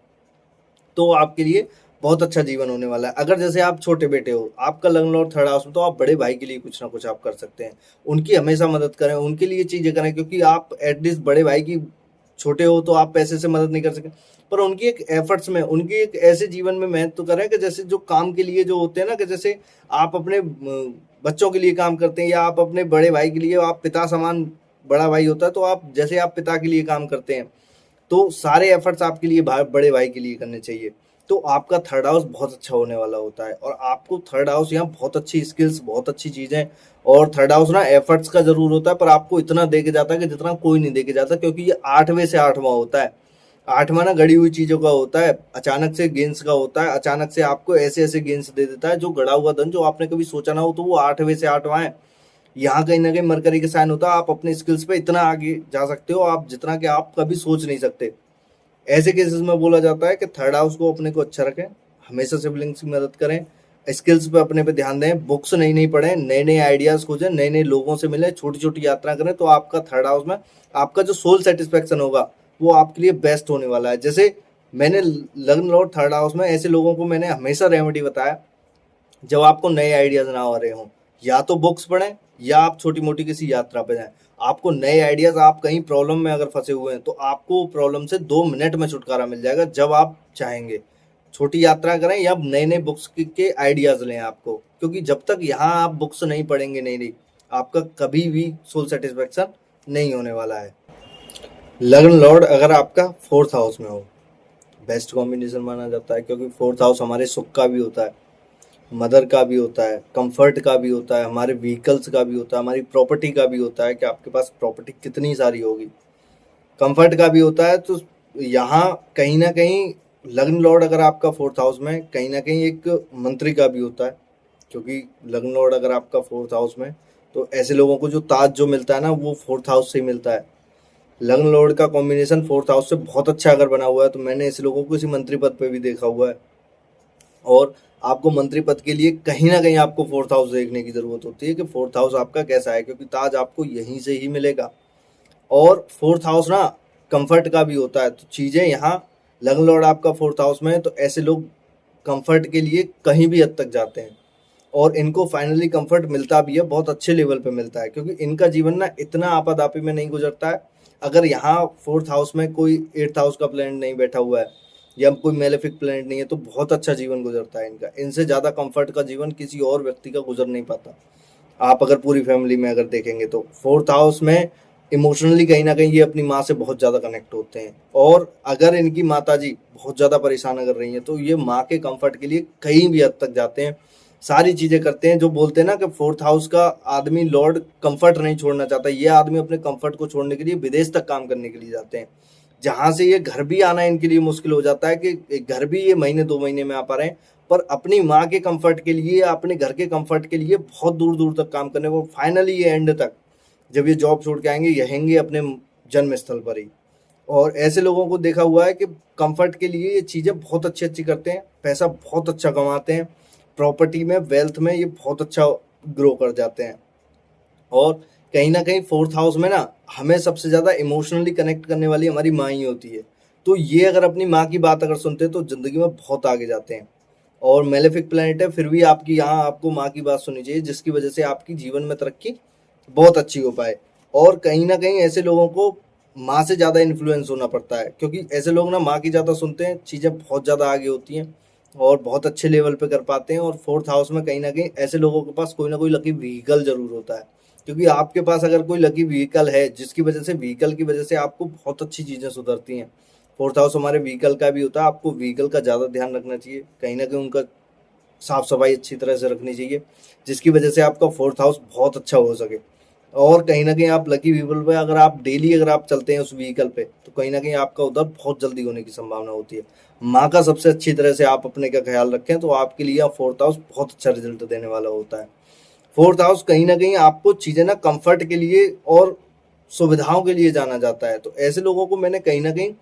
तो आपके लिए बहुत अच्छा जीवन होने वाला है। अगर जैसे आप छोटे बेटे हो, आपका लग्न और थर्ड हाउस में, तो आप बड़े भाई के लिए कुछ ना कुछ आप कर सकते हैं। उनकी हमेशा मदद करें, उनके लिए चीजें करें, क्योंकि आप एटलीस्ट बड़े भाई की, छोटे हो तो आप पैसे से मदद नहीं कर सके, पर उनकी एक एफर्ट्स में, उनकी एक ऐसे जीवन में मेहनत तो करें कि जैसे जो काम के लिए जो होते हैं ना, कि जैसे आप अपने बच्चों के लिए काम करते हैं या आप अपने बड़े भाई के लिए, आप पिता समान बड़ा भाई होता है, तो आप जैसे आप पिता के लिए काम करते हैं, तो सारे एफर्ट्स आपके लिए बड़े भाई के लिए करने चाहिए। तो आपका थर्ड हाउस बहुत अच्छा होने वाला होता है, और आपको थर्ड हाउस यहाँ बहुत अच्छी स्किल्स, बहुत अच्छी चीजें, और थर्ड हाउस ना एफर्ट्स का जरूर होता है, पर आपको इतना दे के जाता है कि जितना कोई नहीं दे के जाता, क्योंकि ये 8वें से 8वां होता है। 8वां ना गड़ी हुई चीजों का होता है, अचानक से गेंस का होता है, अचानक से आपको ऐसे ऐसे गेंस दे देता है, जो गड़ा हुआ धन जो आपने कभी सोचा ना हो, तो वो 8वें से 8वां है। यहाँ कहीं ना कहीं मरकरी के साइन होता है, आप अपने स्किल्स पे इतना आगे जा सकते हो, आप जितना कि आप कभी सोच नहीं सकते। ऐसे केसेस में बोला जाता है कि थर्ड हाउस को अपने को अच्छा रखें, हमेशा सिबलिंग्स की मदद करें, स्किल्स पे अपने पे ध्यान दें, बुक्स नई नई पढ़ें, नए नए आइडियाज खोजें, नए नए लोगों से मिलें, छोटी छोटी यात्रा करें, तो आपका थर्ड हाउस में आपका जो सोल सेटिस्फेक्शन होगा वो आपके लिए बेस्ट होने वाला है। जैसे मैंने लग्न और थर्ड हाउस में ऐसे लोगों को मैंने हमेशा रेमेडी बताया, जब आपको नए आइडियाज ना आ रहे हों, या तो बुक्स पढ़ें या आप छोटी मोटी किसी यात्रा पे जाएं। आपको नए आइडियाज, आप कहीं प्रॉब्लम में अगर फंसे हुए हैं तो आपको प्रॉब्लम से 2 मिनट में छुटकारा मिल जाएगा जब आप चाहेंगे। छोटी यात्रा करें या नए नए बुक्स के आइडियाज लें आपको, क्योंकि जब तक यहाँ आप बुक्स नहीं पढ़ेंगे नई नई, आपका कभी भी सोल सेटिस्फेक्शन नहीं होने वाला है। लग्न लॉर्ड अगर आपका फोर्थ हाउस में हो, बेस्ट कॉम्बिनेशन माना जाता है, क्योंकि फोर्थ हाउस हमारे सुख का भी होता है, मदर का भी होता है, कंफर्ट का भी होता है, हमारे व्हीकल्स का भी होता है, हमारी प्रॉपर्टी का भी होता है कि आपके पास प्रॉपर्टी कितनी सारी होगी, कंफर्ट का भी होता है। तो यहाँ कहीं ना कहीं लग्न लॉर्ड अगर आपका फोर्थ हाउस में, कहीं ना कहीं एक मंत्री का भी होता है, क्योंकि लग्न लॉर्ड अगर आपका फोर्थ हाउस में, तो ऐसे लोगों को जो ताज जो मिलता है ना, वो फोर्थ हाउस से ही मिलता है। लग्न लॉर्ड का कॉम्बिनेशन फोर्थ हाउस से बहुत अच्छा अगर बना हुआ है, तो मैंने ऐसे लोगों को किसी मंत्री पद पे भी देखा हुआ है। और आपको मंत्री पद के लिए कहीं ना कहीं आपको फोर्थ हाउस देखने की जरूरत होती है कि फोर्थ हाउस आपका कैसा है, क्योंकि ताज आपको यहीं से ही मिलेगा। और फोर्थ हाउस ना कंफर्ट का भी होता है, तो चीजें यहाँ लग्न लॉर्ड आपका फोर्थ हाउस में है, तो ऐसे लोग कंफर्ट के लिए कहीं भी हद तक जाते हैं, और इनको फाइनली कंफर्ट मिलता भी है, बहुत अच्छे लेवल पे मिलता है, क्योंकि इनका जीवन ना इतना आपादापी में नहीं गुजरता है। अगर यहाँ फोर्थ हाउस में कोई 8th हाउस का प्लैनेट नहीं बैठा हुआ है या कोई मेलेफिक प्लैनेट नहीं है, तो बहुत अच्छा जीवन गुजरता है इनका। इनसे ज्यादा कंफर्ट का जीवन किसी और व्यक्ति का गुजर नहीं पाता। आप अगर पूरी फैमिली में अगर देखेंगे तो फोर्थ हाउस में इमोशनली कहीं ना कहीं ये अपनी माँ से बहुत ज्यादा कनेक्ट होते हैं, और अगर इनकी माता जी बहुत ज्यादा परेशान कर रही हैं, तो ये माँ के कंफर्ट के लिए कहीं भी हद तक जाते हैं, सारी चीजें करते हैं। जो बोलते हैं ना कि फोर्थ हाउस का आदमी लॉर्ड कंफर्ट नहीं छोड़ना चाहता, ये आदमी अपने कंफर्ट को छोड़ने के लिए विदेश तक काम करने के लिए जाते हैं, जहां से ये घर भी आना इनके लिए मुश्किल हो जाता है कि घर भी ये महीने 2 महीने में आ पा रहे हैं, पर अपनी माँ के कंफर्ट के लिए, अपने घर के कंफर्ट के लिए बहुत दूर दूर तक काम करने को, फाइनली ये एंड तक जब ये जॉब छोड़ के आएंगे, रहेंगे अपने जन्म स्थल पर ही। और ऐसे लोगों को देखा हुआ है कि कंफर्ट के लिए ये चीजें बहुत अच्छी अच्छी करते हैं, पैसा बहुत अच्छा कमाते हैं, प्रॉपर्टी में, वेल्थ में ये बहुत अच्छा ग्रो कर जाते हैं। और कहीं ना कहीं फोर्थ हाउस में ना हमें सबसे ज़्यादा इमोशनली कनेक्ट करने वाली हमारी माँ ही होती है। तो ये अगर अपनी माँ की बात अगर सुनते हैं तो ज़िंदगी में बहुत आगे जाते हैं। और मेलेफिक प्लैनेट है, फिर भी आपकी यहाँ आपको माँ की बात सुननी चाहिए, जिसकी वजह से आपकी जीवन में तरक्की बहुत अच्छी हो पाए। और कहीं ना कहीं ऐसे लोगों को माँ से ज़्यादा इन्फ्लुएंस होना पड़ता है, क्योंकि ऐसे लोग ना माँ की ज़्यादा सुनते हैं, चीज़ें बहुत ज़्यादा आगे होती हैं और बहुत अच्छे लेवल पे कर पाते हैं। और फोर्थ हाउस में कहीं ना कहीं ऐसे लोगों के पास कोई ना कोई लकी व्हीकल जरूर होता है, क्योंकि आपके पास अगर कोई लकी व्हीकल है जिसकी वजह से व्हीकल की वजह से आपको बहुत अच्छी चीज़ें सुधरती हैं। फोर्थ हाउस हमारे व्हीकल का भी होता है, आपको व्हीकल का ज़्यादा ध्यान रखना चाहिए, कहीं ना कहीं उनका साफ सफाई अच्छी तरह से रखनी चाहिए, जिसकी वजह से आपका फोर्थ हाउस बहुत अच्छा हो सके। और कहीं ना कहीं आप लकी व्हीकल पे अगर आप डेली अगर आप चलते हैं उस व्हीकल पे, तो कहीं ना कहीं आपका उधर बहुत जल्दी होने की संभावना होती है। माँ का सबसे अच्छी तरह से आप अपने का ख्याल रखें तो आपके लिए फोर्थ हाउस बहुत अच्छा रिजल्ट देने वाला होता है। फोर्थ हाउस कहीं ना कहीं आपको चीज़ें ना कंफर्ट के लिए और सुविधाओं के लिए जाना जाता है। तो ऐसे लोगों को मैंने कहीं ना कहीं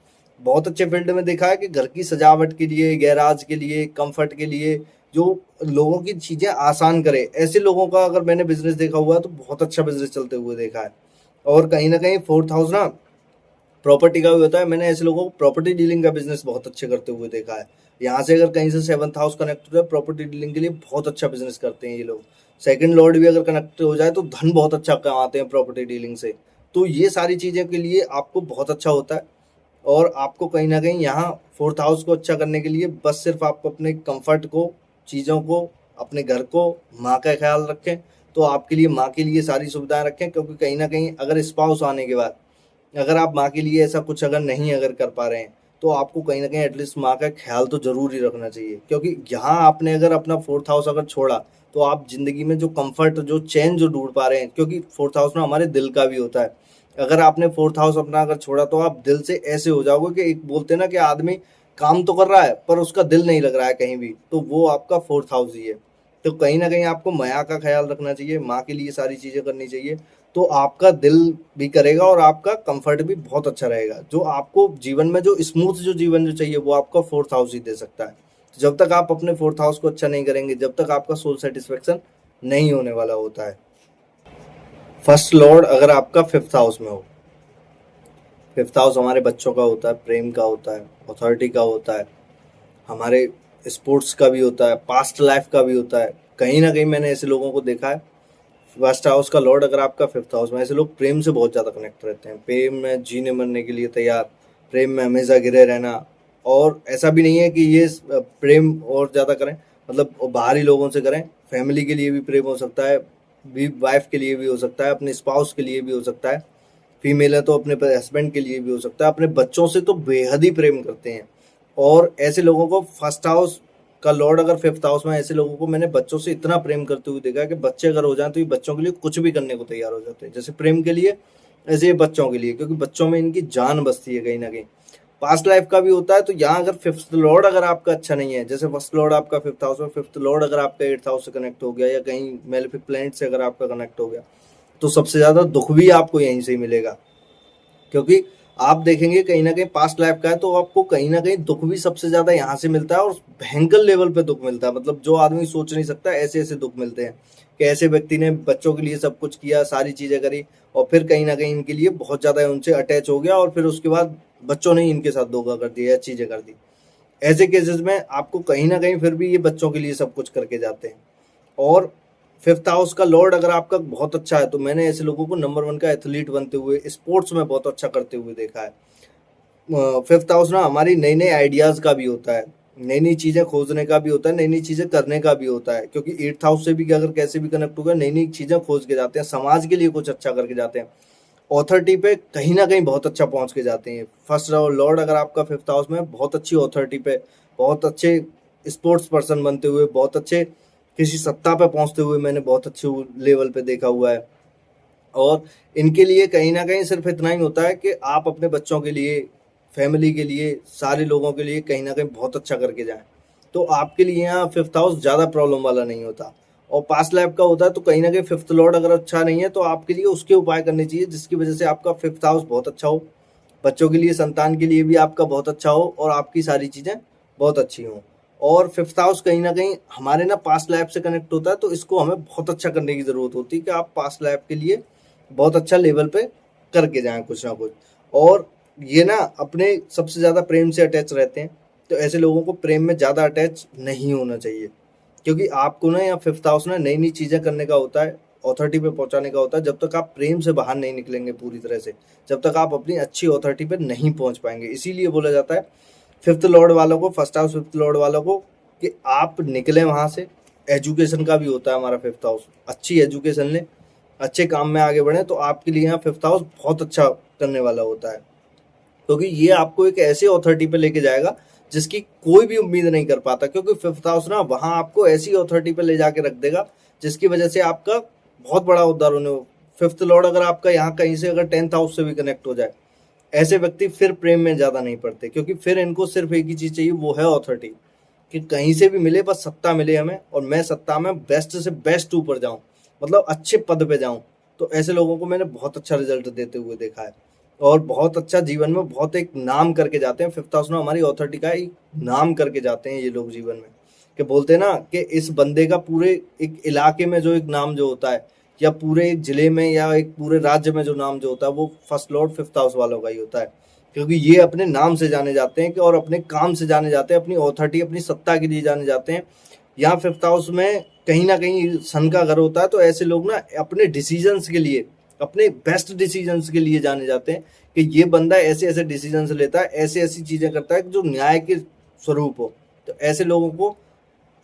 बहुत अच्छे फील्ड में देखा है कि घर की सजावट के लिए, गैराज के लिए, कंफर्ट के लिए, जो लोगों की चीज़ें आसान करे, ऐसे लोगों का अगर मैंने बिजनेस देखा हुआ है तो बहुत अच्छा बिजनेस चलते हुए देखा है। और कहीं ना कहीं फोर्थ हाउस ना प्रॉपर्टी का भी होता है, मैंने ऐसे लोगों को प्रॉपर्टी डीलिंग का बिजनेस बहुत अच्छे करते हुए देखा है। यहाँ से अगर कहीं से सेवंथ हाउस कनेक्ट हो जाए प्रॉपर्टी डीलिंग के लिए बहुत अच्छा बिजनेस करते हैं ये लोग। सेकंड लॉर्ड भी अगर कनेक्ट हो जाए तो धन बहुत अच्छा कमाते हैं प्रॉपर्टी डीलिंग से। तो ये सारी चीज़ें के लिए आपको बहुत अच्छा होता है। और आपको कहीं ना कहीं यहाँ फोर्थ हाउस को अच्छा करने के लिए बस सिर्फ आपको अपने कंफर्ट को, चीज़ों को, अपने घर को, माँ का ख्याल रखें। तो आपके लिए माँ के लिए सारी सुविधाएं रखें, क्योंकि कहीं ना कहीं अगर स्पाउस आने के बाद अगर आप माँ के लिए ऐसा कुछ अगर नहीं अगर कर पा रहे हैं तो आपको कहीं ना कहीं एटलीस्ट माँ का ख्याल तो जरूर ही रखना चाहिए। क्योंकि यहाँ आपने अगर अपना फोर्थ हाउस अगर छोड़ा तो आप जिंदगी में जो कंफर्ट, जो चैन जो ढूंढ पा रहे हैं, क्योंकि फोर्थ हाउस में हमारे दिल का भी होता है। अगर आपने फोर्थ हाउस अपना अगर छोड़ा तो आप दिल से ऐसे हो जाओगे कि एक बोलते हैं ना कि आदमी काम तो कर रहा है पर उसका दिल नहीं लग रहा है कहीं भी, तो वो आपका फोर्थ हाउस ही है। तो कहीं ना कहीं आपको माँ का ख्याल रखना चाहिए, माँ के लिए सारी चीज़ें करनी चाहिए। तो आपका दिल भी करेगा और आपका कंफर्ट भी बहुत अच्छा रहेगा। जो आपको जीवन में जो स्मूथ जो जीवन जो चाहिए वो आपका फोर्थ हाउस ही दे सकता है। तो जब तक आप अपने फोर्थ हाउस को अच्छा नहीं करेंगे, जब तक आपका सोल सेटिस्फेक्शन नहीं होने वाला होता है। फर्स्ट लॉर्ड अगर आपका फिफ्थ हाउस में हो, फिफ्थ हाउस हमारे बच्चों का होता है, प्रेम का होता है, अथॉरिटी का होता है, हमारे स्पोर्ट्स का भी होता है, पास्ट लाइफ का भी होता है। कहीं ना कहीं मैंने ऐसे लोगों को देखा है। फर्स्ट हाउस का लॉर्ड अगर आपका फिफ्थ हाउस में, ऐसे लोग प्रेम से बहुत ज़्यादा कनेक्ट रहते हैं, प्रेम में जीने मरने के लिए तैयार, प्रेम में हमेशा घिरे रहना। और ऐसा भी नहीं है कि ये प्रेम और ज़्यादा करें, मतलब बाहरी लोगों से करें, फैमिली के लिए भी प्रेम हो सकता है, भी वाइफ के लिए भी हो सकता है, अपने स्पाउस के लिए भी हो सकता है, फीमेल है तो अपने हस्बैंड के लिए भी हो सकता है, अपने बच्चों से तो बेहद ही प्रेम करते हैं। और ऐसे लोगों को फर्स्ट हाउस का लॉर्ड अगर फिफ्थ हाउस में, ऐसे लोगों को मैंने बच्चों से इतना प्रेम करते हुए देखा है कि बच्चे अगर हो जाएं तो ये बच्चों के लिए कुछ भी करने को तैयार हो जाते हैं, जैसे प्रेम के लिए ऐसे ये बच्चों के लिए, क्योंकि बच्चों में इनकी जान बसती है कहीं ना कहीं। पास्ट लाइफ का भी होता है। तो यहाँ अगर फिफ्थ लॉर्ड अगर आपका अच्छा नहीं है, जैसे फर्स्ट लॉर्ड आपका फिफ्थ हाउस में, फिफ्थ लॉर्ड अगर आपका एट्थ हाउस से कनेक्ट हो गया या कहीं मेलेफिक प्लैनेट से अगर आपका कनेक्ट हो गया, तो सबसे ज्यादा दुख भी आपको यहीं से ही मिलेगा। क्योंकि आप देखेंगे कहीं ना कहीं पास्ट लाइफ का है तो आपको कहीं ना कहीं दुख भी सबसे ज्यादा यहाँ से मिलता है, और भयंकर लेवल पे दुख मिलता है, मतलब जो आदमी सोच नहीं सकता ऐसे ऐसे दुख मिलते हैं कि ऐसे व्यक्ति ने बच्चों के लिए सब कुछ किया, सारी चीजें करी, और फिर कहीं ना कहीं इनके लिए बहुत ज्यादा उनसे अटैच हो गया, और फिर उसके बाद बच्चों ने इनके साथ धोखा कर दिया या चीजें कर दी। ऐसे केसेस में आपको कहीं ना कहीं फिर भी ये बच्चों के लिए सब कुछ करके जाते हैं। और फिफ्थ हाउस का लॉर्ड अगर आपका बहुत अच्छा है तो मैंने ऐसे लोगों को नंबर वन का एथलीट बनते हुए, स्पोर्ट्स में बहुत अच्छा करते हुए देखा है। फिफ्थ हाउस ना हमारी नई नई आइडियाज का भी होता है, नई नई चीजें खोजने का भी होता है, नई नई चीजें करने का भी होता है, क्योंकि एट्थ हाउस से भी अगर कैसे भी कनेक्ट होगा नई नई चीजें खोज के जाते हैं, समाज के लिए कुछ अच्छा करके जाते हैं, ऑथोरिटी पे कहीं ना कहीं बहुत अच्छा पहुंच के जाते हैं। फर्स्ट लॉर्ड अगर आपका फिफ्थ हाउस में, बहुत अच्छी ऑथोरिटी पे, बहुत अच्छे स्पोर्ट्स पर्सन बनते हुए, बहुत अच्छे किसी सत्ता पे पहुंचते हुए मैंने बहुत अच्छे लेवल पे देखा हुआ है। और इनके लिए कहीं ना कहीं सिर्फ इतना ही होता है कि आप अपने बच्चों के लिए, फैमिली के लिए, सारे लोगों के लिए कहीं ना कहीं बहुत अच्छा करके जाएं, तो आपके लिए यहाँ फिफ्थ हाउस ज़्यादा प्रॉब्लम वाला नहीं होता। और पास्ट लाइफ का होता है तो कहीं ना कहीं फिफ्थ लॉर्ड अगर अच्छा नहीं है तो आपके लिए उसके उपाय करने चाहिए जिसकी वजह से आपका फिफ्थ हाउस बहुत अच्छा हो, बच्चों के लिए, संतान के लिए भी आपका बहुत अच्छा हो, और आपकी सारी चीज़ें बहुत अच्छी हों। और फिफ्थ हाउस कहीं ना कहीं हमारे ना पास्ट लाइफ से कनेक्ट होता है, तो इसको हमें बहुत अच्छा करने की ज़रूरत होती है कि आप पास्ट लाइफ के लिए बहुत अच्छा लेवल पे करके जाएं कुछ ना कुछ। और ये ना अपने सबसे ज़्यादा प्रेम से अटैच रहते हैं, तो ऐसे लोगों को प्रेम में ज़्यादा अटैच नहीं होना चाहिए, क्योंकि आपको ना या फिफ्थ हाउस ना नई नई चीज़ें करने का होता है, ऑथोरिटी पे पहुंचाने का होता है। जब तक आप प्रेम से बाहर नहीं निकलेंगे पूरी तरह से, जब तक आप अपनी अच्छी ऑथोरिटी पे नहीं पहुंच पाएंगे। इसीलिए बोला जाता है फिफ्थ लॉर्ड वालों को, फर्स्ट हाउस फिफ्थ लॉर्ड वालों को, कि आप निकले वहां से। एजुकेशन का भी होता है हमारा फिफ्थ हाउस, अच्छी एजुकेशन लें, अच्छे काम में आगे बढ़े, तो आपके लिए यहाँ फिफ्थ हाउस बहुत अच्छा करने वाला होता है, क्योंकि ये आपको एक ऐसी ऑथोरिटी पे लेके जाएगा जिसकी कोई भी उम्मीद नहीं कर पाता। क्योंकि फिफ्थ हाउस ना वहां आपको ऐसी ऑथोरिटी पे ले जाके रख देगा जिसकी वजह से आपका बहुत बड़ा उद्धार होने हो। फिफ्थ लॉर्ड अगर आपका यहाँ कहीं से अगर टेंथ हाउस से भी कनेक्ट हो जाए, ऐसे व्यक्ति फिर प्रेम में ज्यादा नहीं पड़ते, क्योंकि फिर इनको सिर्फ एक ही चीज चाहिए, वो है ऑथोरिटी, कि कहीं से भी मिले बस सत्ता मिले हमें, और मैं सत्ता में बेस्ट से बेस्ट ऊपर जाऊं, मतलब अच्छे पद पे जाऊं। तो ऐसे लोगों को मैंने बहुत अच्छा रिजल्ट देते हुए देखा है, और बहुत अच्छा जीवन में बहुत एक नाम करके जाते हैं। फिफ्थ हाउस में हमारी ऑथोरिटी का एक नाम करके जाते हैं ये लोग जीवन में, कि बोलते हैं ना कि इस बंदे का पूरे एक इलाके में जो एक नाम जो होता है, या पूरे एक जिले में या एक पूरे राज्य में जो नाम जो होता है, वो फर्स्ट लॉर्ड फिफ्थ हाउस वालों का ही होता है, क्योंकि ये अपने नाम से जाने जाते हैं कि और अपने काम से जाने जाते हैं, अपनी ऑथोरिटी अपनी सत्ता के लिए जाने जाते हैं। यहाँ फिफ्थ हाउस में कहीं ना कहीं सन का घर होता है, तो ऐसे लोग ना अपने डिसीजंस के लिए, अपने बेस्ट डिसीजंस के लिए जाने जाते हैं, कि ये बंदा ऐसे ऐसे डिसीजंस लेता है, ऐसी ऐसी चीजें करता है जो न्याय के स्वरूप हो। तो ऐसे लोगों को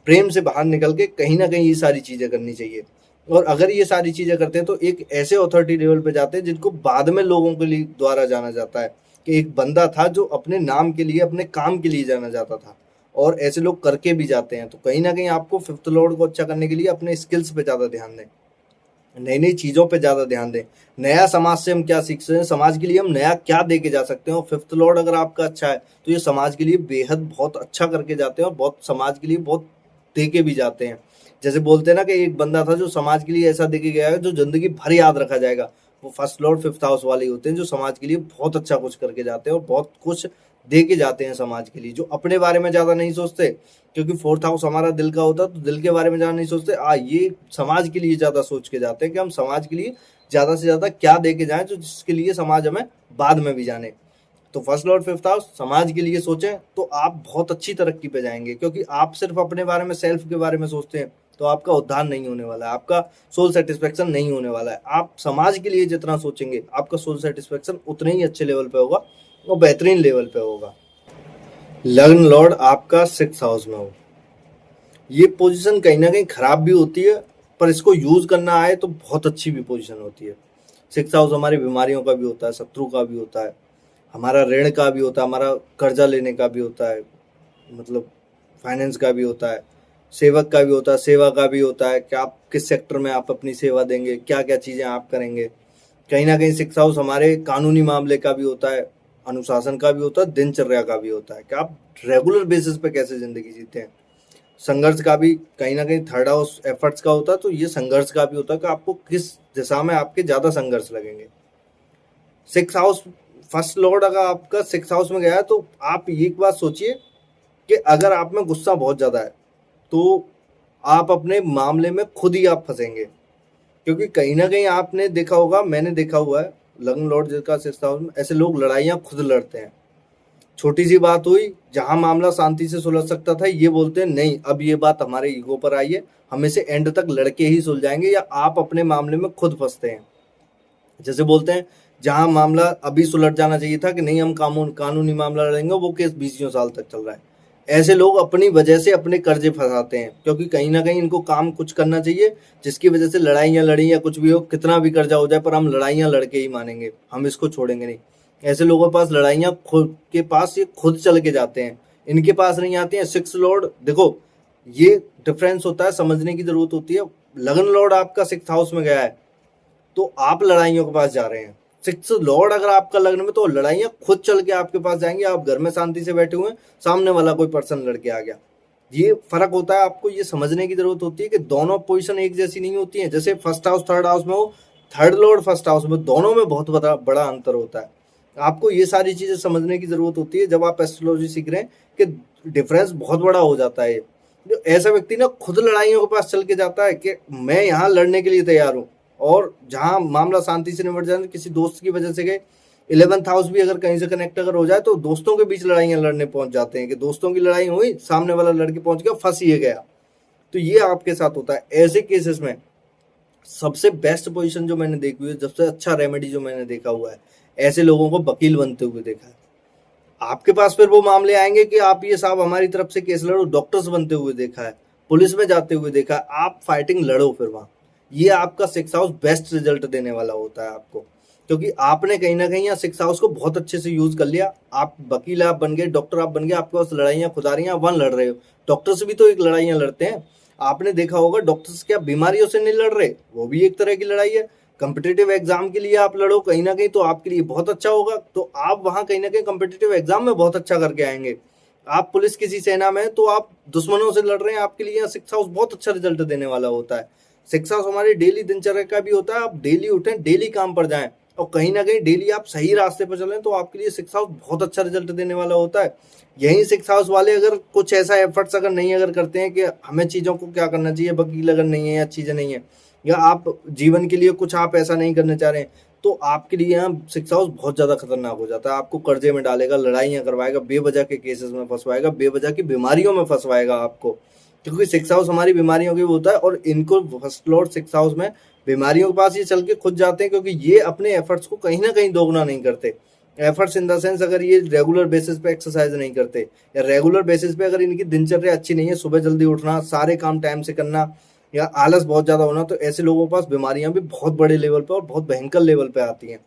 प्रेम से बाहर निकल के कहीं ना कहीं ये सारी चीजें करनी चाहिए। और अगर ये सारी चीजें करते हैं तो एक ऐसे ऑथोरिटी लेवल पे जाते हैं जिनको बाद में लोगों के लिए द्वारा जाना जाता है, कि एक बंदा था जो अपने नाम के लिए अपने काम के लिए जाना जाता था, और ऐसे लोग करके भी जाते हैं। तो कहीं ना कहीं आपको फिफ्थ लॉर्ड को अच्छा करने के लिए अपने स्किल्स पे ज्यादा ध्यान दें, नई नई चीजों पे ज्यादा ध्यान दें, नया समाज से हम क्या सीख सकते हैं, समाज के लिए हम नया क्या दे के जा सकते हैं। और फिफ्थ लॉर्ड अगर आपका अच्छा है तो ये समाज के लिए बेहद बहुत अच्छा करके जाते हैं, और बहुत समाज के लिए बहुत दे के भी जाते हैं। जैसे बोलते हैं ना कि एक बंदा था जो समाज के लिए ऐसा दे के गया है जो जिंदगी भर याद रखा जाएगा, वो फर्स्ट लॉर्ड फिफ्थ हाउस वाले होते हैं, जो समाज के लिए बहुत अच्छा कुछ करके जाते हैं और बहुत कुछ दे के जाते हैं समाज के लिए, जो अपने बारे में ज्यादा नहीं सोचते। क्योंकि फोर्थ हाउस हमारा दिल का होता है, तो दिल के बारे में ज्यादा नहीं सोचते, ये समाज के लिए ज्यादा सोच के जाते हैं कि हम समाज के लिए ज्यादा से ज्यादा क्या दे के जाएं, जो जिसके लिए समाज हमें बाद में भी जाने। तो फर्स्ट लॉर्ड फिफ्थ हाउस समाज के लिए सोचें तो आप बहुत अच्छी तरक्की पे जाएंगे, क्योंकि आप सिर्फ अपने बारे में, सेल्फ के बारे में सोचते हैं तो आपका उद्धार नहीं होने वाला है, आपका सोल सेटिस्फेक्शन नहीं होने वाला है। आप समाज के लिए जितना सोचेंगे आपका सोल सेटिस्फेक्शन उतने ही अच्छे लेवल पे होगा और बेहतरीन लेवल पे होगा। लग्न लॉर्ड आपका सिक्स हाउस में हो, ये पोजीशन कहीं ना कहीं खराब भी होती है, पर इसको यूज करना आए तो बहुत अच्छी भी पोजीशन होती है। सिक्स हाउस हमारी बीमारियों का भी होता है, शत्रु का भी होता है, हमारा ऋण का भी होता है, हमारा कर्जा लेने का भी होता है, मतलब फाइनेंस का भी होता है, सेवक का भी होता है, सेवा का भी होता है कि आप किस सेक्टर में आप अपनी सेवा देंगे, क्या क्या चीज़ें आप करेंगे। कहीं ना कहीं सिक्स हाउस हमारे कानूनी मामले का भी होता है, अनुशासन का भी होता है, दिनचर्या का भी होता है कि आप रेगुलर बेसिस पे कैसे जिंदगी जीते हैं। संघर्ष का भी कहीं ना कहीं थर्ड हाउस एफर्ट्स का होता है, तो ये संघर्ष का भी होता है कि आपको किस दिशा में आपके ज़्यादा संघर्ष लगेंगे। सिक्स हाउस फर्स्ट लॉर्ड अगर आपका सिक्स हाउस में गया है तो आप एक बात सोचिए कि अगर आप में गुस्सा बहुत ज़्यादा है तो आप अपने मामले में खुद ही आप फंसेंगे, क्योंकि कहीं ना कहीं आपने देखा होगा, मैंने देखा हुआ है लग्न लॉर्ड जिसका सिक्स हाउस में, ऐसे लोग लड़ाइयाँ खुद लड़ते हैं। छोटी सी बात हुई जहां मामला शांति से सुलझ सकता था, ये बोलते हैं नहीं अब ये बात हमारे ईगो पर आई है, हम इसे एंड तक लड़के ही सुलझाएंगे, या आप अपने मामले में खुद फंसते हैं। जैसे बोलते हैं जहां मामला अभी सुलझ जाना चाहिए था कि नहीं हम कानूनी मामला लड़ेंगे, वो केस 20 साल तक चल रहा है। ऐसे लोग अपनी वजह से अपने कर्जे फंसाते हैं, क्योंकि कहीं ना कहीं इनको काम कुछ करना चाहिए जिसकी वजह से लड़ाइयाँ लड़ी या कुछ भी हो, कितना भी कर्जा हो जाए, पर हम लड़ाइयाँ लड़के ही मानेंगे, हम इसको छोड़ेंगे नहीं। ऐसे लोगों के पास लड़ाइयाँ खुद के पास ये खुद चल के जाते हैं, इनके पास नहीं आती हैं। सिक्स लॉर्ड देखो, ये डिफरेंस होता है, समझने की जरूरत होती है। लगन लॉर्ड आपका सिक्स हाउस में गया है तो आप लड़ाइयों के पास जा रहे हैं। सिक्स लॉर्ड अगर आपका लग्न में, तो लड़ाइयाँ खुद चल के आपके पास जाएंगी, आप घर में शांति से बैठे हुए हैं, सामने वाला कोई पर्सन लड़के आ गया। ये फर्क होता है, आपको ये समझने की जरूरत होती है कि दोनों पोजीशन एक जैसी नहीं होती है। जैसे फर्स्ट हाउस थर्ड हाउस में हो, थर्ड लॉर्ड फर्स्ट हाउस में, दोनों में बहुत बड़ा अंतर होता है। आपको ये सारी चीजें समझने की जरूरत होती है जब आप एस्ट्रोलॉजी सीख रहे हैं कि डिफरेंस बहुत बड़ा हो जाता है। जो ऐसा व्यक्ति ना खुद लड़ाइयों के पास चल के जाता है कि मैं यहाँ लड़ने के लिए तैयार हूँ, और जहां मामला शांति से निपट जाए, किसी दोस्त की वजह से गए, 11th हाउस भी अगर कहीं से कनेक्ट अगर हो जाए तो दोस्तों के बीच लड़ाइयां लड़ने पहुंच जाते हैं कि दोस्तों की लड़ाई हुई, सामने वाला लड़के पहुंच गया, फंस ही गया। तो ये आपके साथ होता है। ऐसे केसेस में सबसे बेस्ट पोजीशन जो मैंने देखी हुई है, सबसे अच्छा रेमेडी जो मैंने देखा हुआ है, ऐसे लोगों को वकील बनते हुए देखा है। आपके पास फिर वो मामले आएंगे कि आप ये साहब हमारी तरफ से केस लड़ो, डॉक्टर्स बनते हुए देखा है, पुलिस में जाते हुए देखा है, आप फाइटिंग लड़ो फिर वहां। ये आपका 6th हाउस बेस्ट रिजल्ट देने वाला होता है आपको, क्योंकि आपने कहीं ना कहीं यहाँ 6th हाउस को बहुत अच्छे से यूज कर लिया। आप वकील आप बन गए, डॉक्टर आप बन गए, आपके पास लड़ाइयाँ खुदारियां वन लड़ रहे हो। डॉक्टर से भी तो एक लड़ाइयाँ लड़ते हैं, आपने देखा होगा डॉक्टर्स क्या बीमारियों से नहीं लड़ रहे, वो भी एक तरह की लड़ाई है। कॉम्पिटिटिव एग्जाम के लिए आप लड़ो कहीं ना कहीं तो आपके लिए बहुत अच्छा होगा, तो आप वहां कहीं ना कहीं कॉम्पिटिटिव एग्जाम में बहुत अच्छा करके आएंगे। आप पुलिस किसी सेना में तो आप दुश्मनों से लड़ रहे हैं, आपके लिए यहाँ 6th हाउस बहुत अच्छा रिजल्ट देने वाला होता है। 6th हाउस हमारे डेली दिनचर्या का भी होता है, आप डेली उठें, डेली काम पर जाएं, और कहीं ना कहीं डेली आप सही रास्ते पर चलें, तो आपके लिए 6th हाउस बहुत अच्छा रिजल्ट देने वाला होता है। यही 6th हाउस वाले अगर कुछ ऐसा एफर्ट्स अगर नहीं अगर करते हैं कि हमें चीज़ों को क्या करना चाहिए, वकील अगर नहीं है या चीज़ें नहीं है, या आप जीवन के लिए कुछ आप ऐसा नहीं करना चाह रहे हैं, तो आपके लिए यहाँ 6th हाउस बहुत ज़्यादा खतरनाक हो जाता है। आपको कर्जे में डालेगा, लड़ाइयाँ करवाएगा, बेवजह के केसेस में फंसवाएगा, बेवजह की बीमारियों में फंसवाएगा आपको, क्योंकि 6th हाउस हमारी बीमारियों की होता है, और इनको फर्स्ट लॉर्ड 6th हाउस में बीमारियों के पास ये चल के खुद जाते हैं, क्योंकि ये अपने एफर्ट्स को कहीं ना कहीं दोगुना नहीं करते। एफर्ट्स इन द सेंस, अगर ये रेगुलर बेसिस पे एक्सरसाइज नहीं करते, या रेगुलर बेसिस पे अगर इनकी दिनचर्या अच्छी नहीं है, सुबह जल्दी उठना, सारे काम टाइम से करना, या आलस बहुत ज्यादा होना, तो ऐसे लोगों के पास बीमारियां भी बहुत बड़े लेवल पे और बहुत भयंकर लेवल पे आती हैं।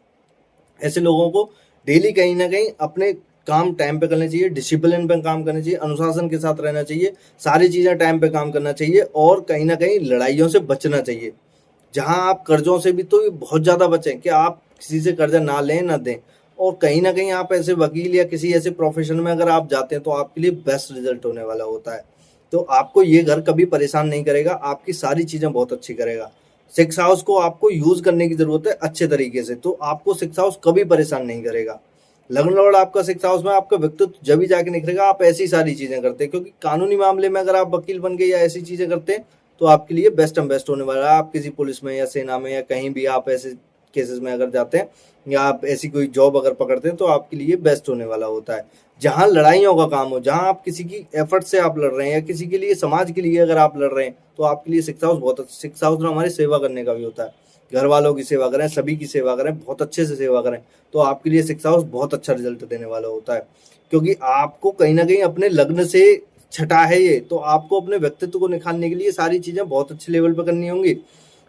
ऐसे लोगों को डेली कहीं ना कहीं अपने काम टाइम पे करने चाहिए, डिसिप्लिन पे काम करना चाहिए, अनुशासन के साथ रहना चाहिए, सारी चीजें टाइम पे काम करना चाहिए, और कहीं ना कहीं लड़ाइयों से बचना चाहिए। जहां आप कर्जों से भी तो बहुत ज्यादा बचें कि आप किसी से कर्जा ना लें ना दें, और कहीं ना कहीं आप ऐसे वकील या किसी ऐसे प्रोफेशन में अगर आप जाते हैं तो आपके लिए बेस्ट रिजल्ट होने वाला होता है। तो आपको ये घर कभी परेशान नहीं करेगा, आपकी सारी चीजें बहुत अच्छी करेगा। 6th हाउस को आपको यूज करने की जरूरत है अच्छे तरीके से, तो आपको 6th हाउस कभी परेशान नहीं करेगा। लग्न लॉर्ड आपका 6th हाउस में, आपका व्यक्तित्व जब भी जाके निखरेगा, आप ऐसी सारी चीजें करते हैं, क्योंकि कानूनी मामले में अगर आप वकील बन गए या ऐसी चीजें करते हैं तो आपके लिए बेस्ट एंड बेस्ट होने वाला है। आप किसी पुलिस में या सेना में या कहीं भी आप ऐसे केसेस में अगर जाते हैं, या आप ऐसी कोई जॉब अगर पकड़ते हैं, तो आपके लिए बेस्ट होने वाला होता है। जहां लड़ाइयों का काम हो, जहां आप किसी की एफर्ट से आप लड़ रहे हैं, या किसी के लिए समाज के लिए अगर आप लड़ रहे हैं, तो आपके लिए 6th हाउस बहुत अच्छा। 6th हाउस में हमारी सेवा करने का भी होता है, घर वालों की सेवा करें, सभी की सेवा करें, बहुत अच्छे से सेवा करें, तो आपके लिए 6th हाउस बहुत अच्छा रिजल्ट देने वाला होता है। क्योंकि आपको कहीं ना कहीं अपने लग्न से छठा है ये, तो आपको अपने व्यक्तित्व को निखारने के लिए सारी चीजें बहुत अच्छे लेवल पर करनी होंगी।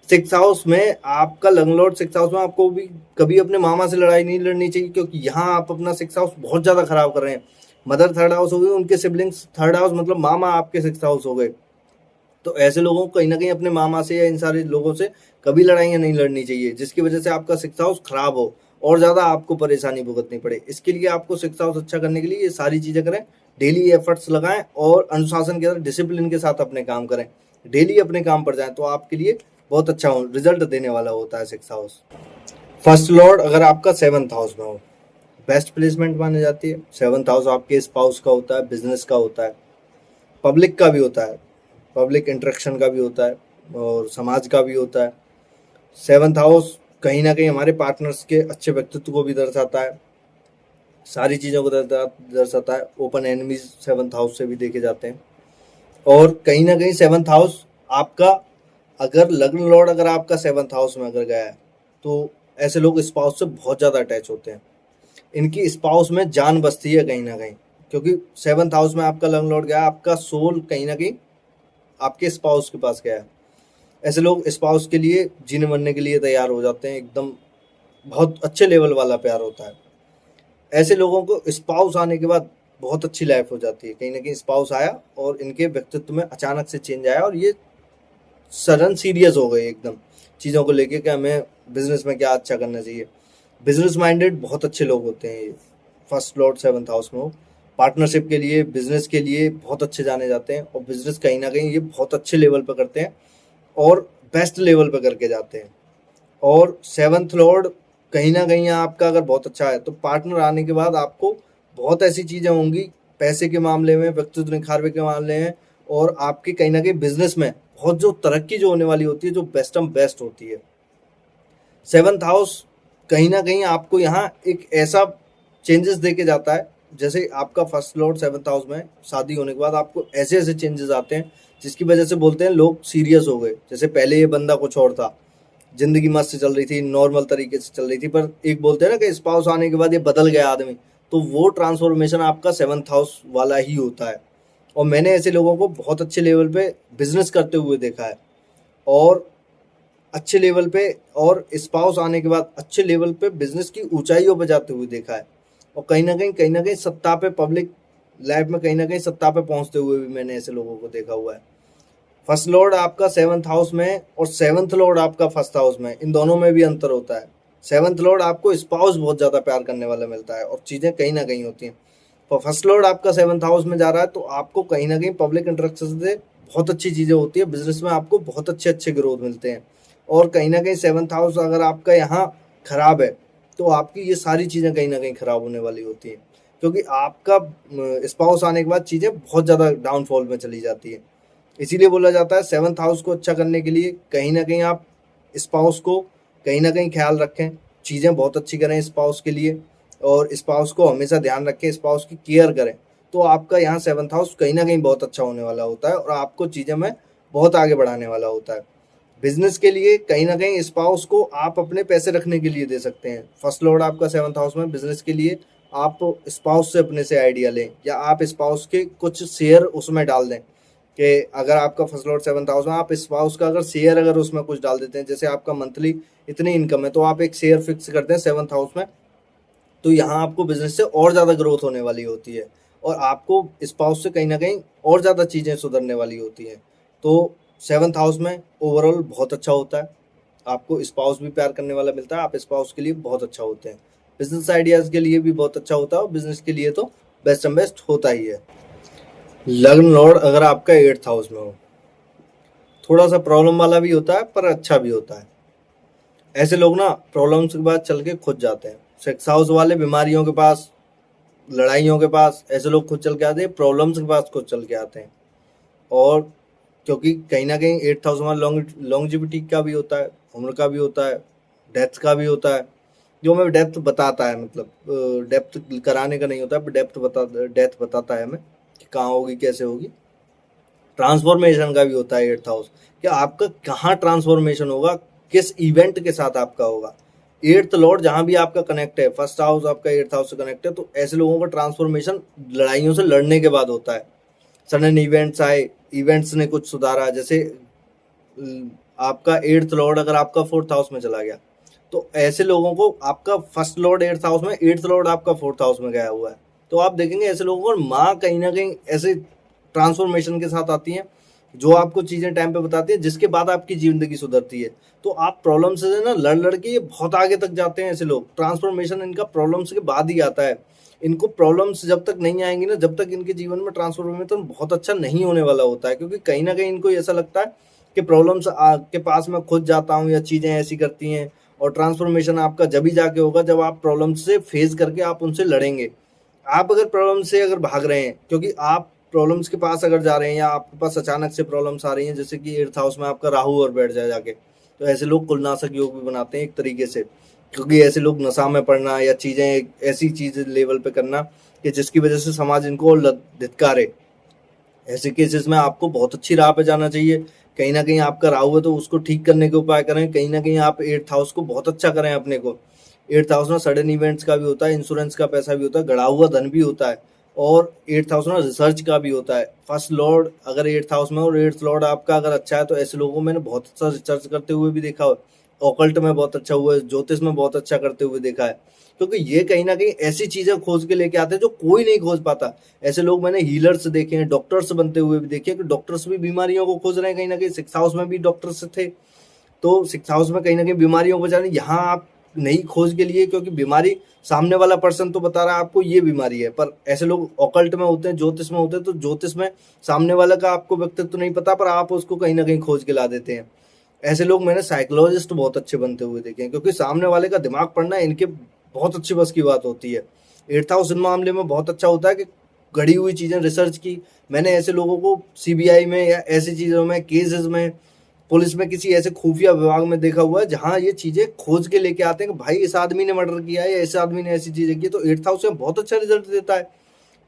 6th हाउस में आपका लंगलॉर्ड 6th हाउस में, आपको भी कभी अपने मामा से लड़ाई नहीं लड़नी चाहिए, क्योंकि यहाँ आप अपना 6th हाउस बहुत ज्यादा खराब कर रहे हैं। मदर 3rd हाउस हो गई, उनके सिबलिंग्स 3rd हाउस, मतलब मामा आपके 6th हाउस हो गए। तो ऐसे लोगों को कहीं ना कहीं अपने मामा से या इन सारे लोगों से कभी लड़ाइयाँ नहीं लड़नी चाहिए, जिसकी वजह से आपका 6th हाउस खराब हो और ज्यादा आपको परेशानी भुगतनी पड़े। इसके लिए आपको 6th हाउस अच्छा करने के लिए ये सारी चीजें करें, डेली एफर्ट्स लगाएं, और अनुशासन के साथ डिसिप्लिन के साथ अपने काम करें, डेली अपने काम पर जाएं, तो आपके लिए बहुत अच्छा रिजल्ट देने वाला होता है 6th हाउस। फर्स्ट लॉर्ड अगर आपका 7th हाउस में हो, बेस्ट प्लेसमेंट मानी जाती है। 7th हाउस आपके स्पाउस का होता है, बिजनेस का होता है, पब्लिक का भी होता है, पब्लिक इंटरेक्शन का भी होता है, और समाज का भी होता है। 7th हाउस कहीं ना कहीं हमारे पार्टनर्स के अच्छे व्यक्तित्व को भी दर्शाता है, सारी चीज़ों को दर्शाता है। ओपन एनिमीज 7th हाउस से भी देखे जाते हैं। और कहीं ना कहीं 7th हाउस आपका, अगर लग्न लॉर्ड अगर आपका 7th हाउस में अगर गया है, तो ऐसे लोग स्पाउस से बहुत ज़्यादा अटैच होते हैं, इनकी स्पाउस में जान बसती है कहीं ना कहीं, क्योंकि 7th हाउस में आपका लग्न लॉर्ड गया, आपका सोल कहीं ना कहीं आपके स्पाउस के पास गया है। ऐसे लोग स्पाउस के लिए जीने मरने के लिए तैयार हो जाते हैं, एकदम बहुत अच्छे लेवल वाला प्यार होता है। ऐसे लोगों को स्पाउस आने के बाद बहुत अच्छी लाइफ हो जाती है। कहीं ना कहीं स्पाउस आया और इनके व्यक्तित्व में अचानक से चेंज आया, और ये सडन सीरियस हो गए एकदम चीज़ों को लेके कि हमें बिजनेस में क्या अच्छा करना चाहिए। बिजनेस माइंडेड बहुत अच्छे लोग होते हैं ये, फर्स्ट लॉर्ड 7th हाउस में हो। पार्टनरशिप के लिए, बिजनेस के लिए बहुत अच्छे जाने जाते हैं, और बिजनेस कहीं ना कहीं ये बहुत अच्छे लेवल पर करते हैं और बेस्ट लेवल पर करके जाते हैं। और 7th लॉर्ड कहीं ना कहीं आपका अगर बहुत अच्छा है तो पार्टनर आने के बाद आपको बहुत ऐसी चीजें होंगी, पैसे के मामले में, व्यक्तित्व निखारने के मामले में, और आपकी कहीं ना कहीं बिजनेस में बहुत जो तरक्की जो होने वाली होती है, जो बेस्ट बेस्ट होती है। सेवन्थ हाउस कहीं ना कहीं आपको यहाँ एक ऐसा चेंजेस दे के जाता है, जैसे आपका फर्स्ट लॉर्ड सेवन्थ हाउस में, शादी होने के बाद आपको ऐसे ऐसे चेंजेस आते हैं जिसकी वजह से बोलते हैं लोग सीरियस हो गए। जैसे पहले ये बंदा कुछ और था, जिंदगी मस्त चल रही थी, नॉर्मल तरीके से चल रही थी, पर एक बोलते हैं ना कि स्पाउस आने के बाद ये बदल गया आदमी, तो वो ट्रांसफॉर्मेशन आपका सेवन्थ हाउस वाला ही होता है। और मैंने ऐसे लोगों को बहुत अच्छे लेवल पे बिजनेस करते हुए देखा है, और अच्छे लेवल पे, और स्पाउस आने के बाद अच्छे लेवल पे बिजनेस की ऊंचाइयों पे जाते हुए देखा है। और कहीं ना कहीं सत्ता पे, पब्लिक लाइफ में कहीं ना कहीं सत्ता पे पहुंचते हुए भी मैंने ऐसे लोगों को देखा हुआ है। फर्स्ट लॉर्ड आपका सेवन्थ हाउस में और सेवन्थ लॉर्ड आपका फर्स्ट हाउस में, इन दोनों में भी अंतर होता है। सेवन्थ लॉर्ड आपको स्पाउस बहुत ज्यादा प्यार करने वाला मिलता है और चीजें कहीं ना कहीं होती हैं। तो फर्स्ट लॉर्ड आपका सेवन्थ हाउस में जा रहा है तो आपको कहीं ना कहीं पब्लिक इंटरेक्शन से बहुत अच्छी चीजें होती है, बिजनेस में आपको बहुत अच्छे अच्छे ग्रोथ मिलते हैं। और कहीं ना कहीं सेवन्थ हाउस अगर आपका यहाँ खराब है तो आपकी ये सारी चीजें कहीं ना कहीं खराब होने वाली होती हैं, क्योंकि आपका स्पाउस आने के बाद चीजें बहुत ज्यादा डाउनफॉल में चली जाती है। इसीलिए बोला जाता है सेवन्थ हाउस को अच्छा करने के लिए कहीं ना कहीं आप स्पाउस को कहीं ना कहीं ख्याल रखें, चीज़ें बहुत अच्छी करें स्पाउस के लिए, और स्पाउस को हमेशा ध्यान रखें, स्पाउस की केयर करें, तो आपका यहाँ सेवन्थ हाउस कहीं ना कहीं बहुत अच्छा होने वाला होता है और आपको चीज़ें में बहुत आगे बढ़ाने वाला होता है। बिजनेस के लिए कहीं ना कहीं स्पाउस को आप अपने पैसे रखने के लिए दे सकते हैं। फर्स्ट लॉर्ड आपका सेवन्थ हाउस में, बिजनेस के लिए आप स्पाउस से अपने से आइडिया लें, या आप स्पाउस के कुछ शेयर उसमें डाल दें, कि अगर आपका फर्स्ट लॉट सेवन्थ हाउस में, आप स्पाउस का अगर शेयर अगर उसमें कुछ डाल देते हैं, जैसे आपका मंथली इतनी इनकम है तो आप एक शेयर फिक्स करते हैं सेवन्थ हाउस में, तो यहाँ आपको बिजनेस से और ज़्यादा ग्रोथ होने वाली होती है और आपको स्पाउस से कहीं ना कहीं और ज़्यादा चीज़ें सुधरने वाली होती हैं। तो सेवन्थ हाउस में ओवरऑल बहुत अच्छा होता है, आपको स्पाउस भी प्यार करने वाला मिलता है, आप स्पाउस के लिए बहुत अच्छा होते हैं, बिजनेस आइडियाज़ के लिए भी बहुत अच्छा होता है, और बिजनेस के लिए तो बेस्ट एंड बेस्ट होता ही है। लग्न लॉर्ड अगर आपका एट्थ हाउस में हो, थोड़ा सा प्रॉब्लम वाला भी होता है पर अच्छा भी होता है। ऐसे लोग ना प्रॉब्लम्स के बाद चल के खुद जाते हैं। सिक्स हाउस वाले बीमारियों के पास, लड़ाइयों के पास, ऐसे लोग खुद चल के आते हैं, प्रॉब्लम्स के पास खुद चल के आते हैं। और क्योंकि कहीं ना कहीं एट्थ हाउस में लॉन्जिविटी का भी होता है, उम्र का भी होता है, डेथ का भी होता है, जो हमें डेप्थ बताता है, मतलब डेप्थ कराने का नहीं होता है, डेथ बताता है हमें कि कहाँ होगी, कैसे होगी। ट्रांसफॉर्मेशन का भी होता है एट्थ हाउस, कि आपका कहाँ ट्रांसफॉर्मेशन होगा, किस इवेंट के साथ आपका होगा। एट्थ लॉर्ड जहां भी आपका कनेक्ट है, फर्स्ट हाउस आपका एट्थ हाउस से कनेक्ट है, तो ऐसे लोगों का ट्रांसफॉर्मेशन लड़ाइयों से लड़ने के बाद होता है। सडन इवेंट्स आए, इवेंट्स ने कुछ सुधारा, जैसे आपका एट्थ लॉर्ड अगर आपका फोर्थ हाउस में चला गया, तो ऐसे लोगों को आपका फर्स्ट लॉर्ड एट्थ हाउस में, एट्थ लॉर्ड आपका फोर्थ हाउस में गया हुआ है, तो आप देखेंगे ऐसे लोगों को माँ कहीं ना कहीं ऐसे ट्रांसफॉर्मेशन के साथ आती हैं, जो आपको चीजें टाइम पे बताती है, जिसके बाद आपकी जिंदगी सुधरती है। तो आप प्रॉब्लम से ना लड़ लड़ के ये बहुत आगे तक जाते हैं ऐसे लोग। ट्रांसफॉर्मेशन इनका प्रॉब्लम्स के बाद ही आता है। इनको प्रॉब्लम्स जब तक नहीं आएंगी ना, जब तक इनके जीवन में ट्रांसफॉर्मेशन बहुत अच्छा नहीं होने वाला होता है, क्योंकि कहीं ना कहीं इनको ऐसा लगता है कि प्रॉब्लम्स के पास मैं खुद जाता हूँ या चीजें ऐसी करती हैं। और ट्रांसफॉर्मेशन आपका जब ही जाके होगा जब आप प्रॉब्लम से फेस करके आप उनसे लड़ेंगे। आप अगर प्रॉब्लम से अगर भाग रहे हैं, क्योंकि आप प्रॉब्लम्स के पास अगर जा रहे हैं, या आपके पास अचानक से प्रॉब्लम्स आ रही हैं, जैसे कि एट्थ हाउस में आपका राहु और बैठ जाए जाके, तो ऐसे लोग कुलनाशक योग भी बनाते हैं एक तरीके से, क्योंकि ऐसे लोग नशा में पड़ना या चीजें ऐसी चीज लेवल पे करना कि जिसकी वजह से समाज इनको धिक्कारे, ऐसे केसेस में आपको बहुत अच्छी राह पे जाना चाहिए। कहीं ना कहीं आपका राहु है तो उसको ठीक करने के उपाय करें, कहीं ना कहीं आप एट्थ हाउस को बहुत अच्छा करें अपने को। एट्थ हाउस में सडन इवेंट्स का भी होता है, इंश्योरेंस का पैसा भी होता है, गड़ा हुआ धन भी होता है, और एट्थ हाउस में रिसर्च का भी होता है। फर्स्ट लॉर्ड अगर एट्थ हाउस में और एट्थ लॉर्ड आपका अगर अच्छा है, तो ऐसे लोगों को मैंने बहुत अच्छा रिसर्च करते हुए भी देखा है, ऑकल्ट में बहुत अच्छा हुआ है, ज्योतिष में बहुत अच्छा करते हुए देखा है, क्योंकि ये कहीं ना कहीं ऐसी चीजें खोज के लेके आते हैं जो कोई नहीं खोज पाता। ऐसे लोग मैंने हीलर्स देखे हैं, डॉक्टर्स बनते हुए भी देखे हैं, कि डॉक्टर्स भी बीमारियों को खोज रहे हैं। कहीं ना कहीं सिक्स हाउस में भी डॉक्टर्स थे, तो सिक्स हाउस में कहीं ना कहीं बीमारियों को जाने, यहाँ आप नई खोज के लिए, क्योंकि बीमारी सामने वाला पर्सन तो बता रहा है आपको ये बीमारी है, पर ऐसे लोग ऑकल्ट में होते हैं, ज्योतिष में होते हैं, तो ज्योतिष में सामने वाला का आपको व्यक्तित्व तो नहीं पता, पर आप उसको कहीं ना कहीं खोज के ला देते हैं। ऐसे लोग मैंने साइकोलॉजिस्ट बहुत अच्छे बनते हुए देखे हैं, क्योंकि सामने वाले का दिमाग पढ़ना इनके बहुत अच्छी बस की बात होती है। एट्थ हाउस इन मामले में बहुत अच्छा होता है कि गढ़ी हुई चीज़ें रिसर्च की। मैंने ऐसे लोगों को सीबीआई में या ऐसी चीज़ों में, केसेस में, पुलिस में, किसी ऐसे खुफिया विभाग में देखा हुआ है जहाँ ये चीज़ें खोज के लेके आते हैं कि भाई इस आदमी ने मर्डर किया है या इस आदमी ने ऐसी चीज़ें की, तो एट्थ हाउस में बहुत अच्छा रिजल्ट देता है।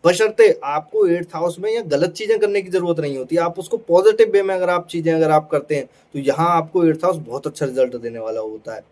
बशर्ते आपको एट्थ हाउस में या गलत चीज़ें करने की ज़रूरत नहीं होती, आप उसको पॉजिटिव वे में अगर आप चीज़ें अगर आप करते हैं तो यहाँ आपको एट्थ हाउस बहुत अच्छा रिजल्ट देने वाला होता है।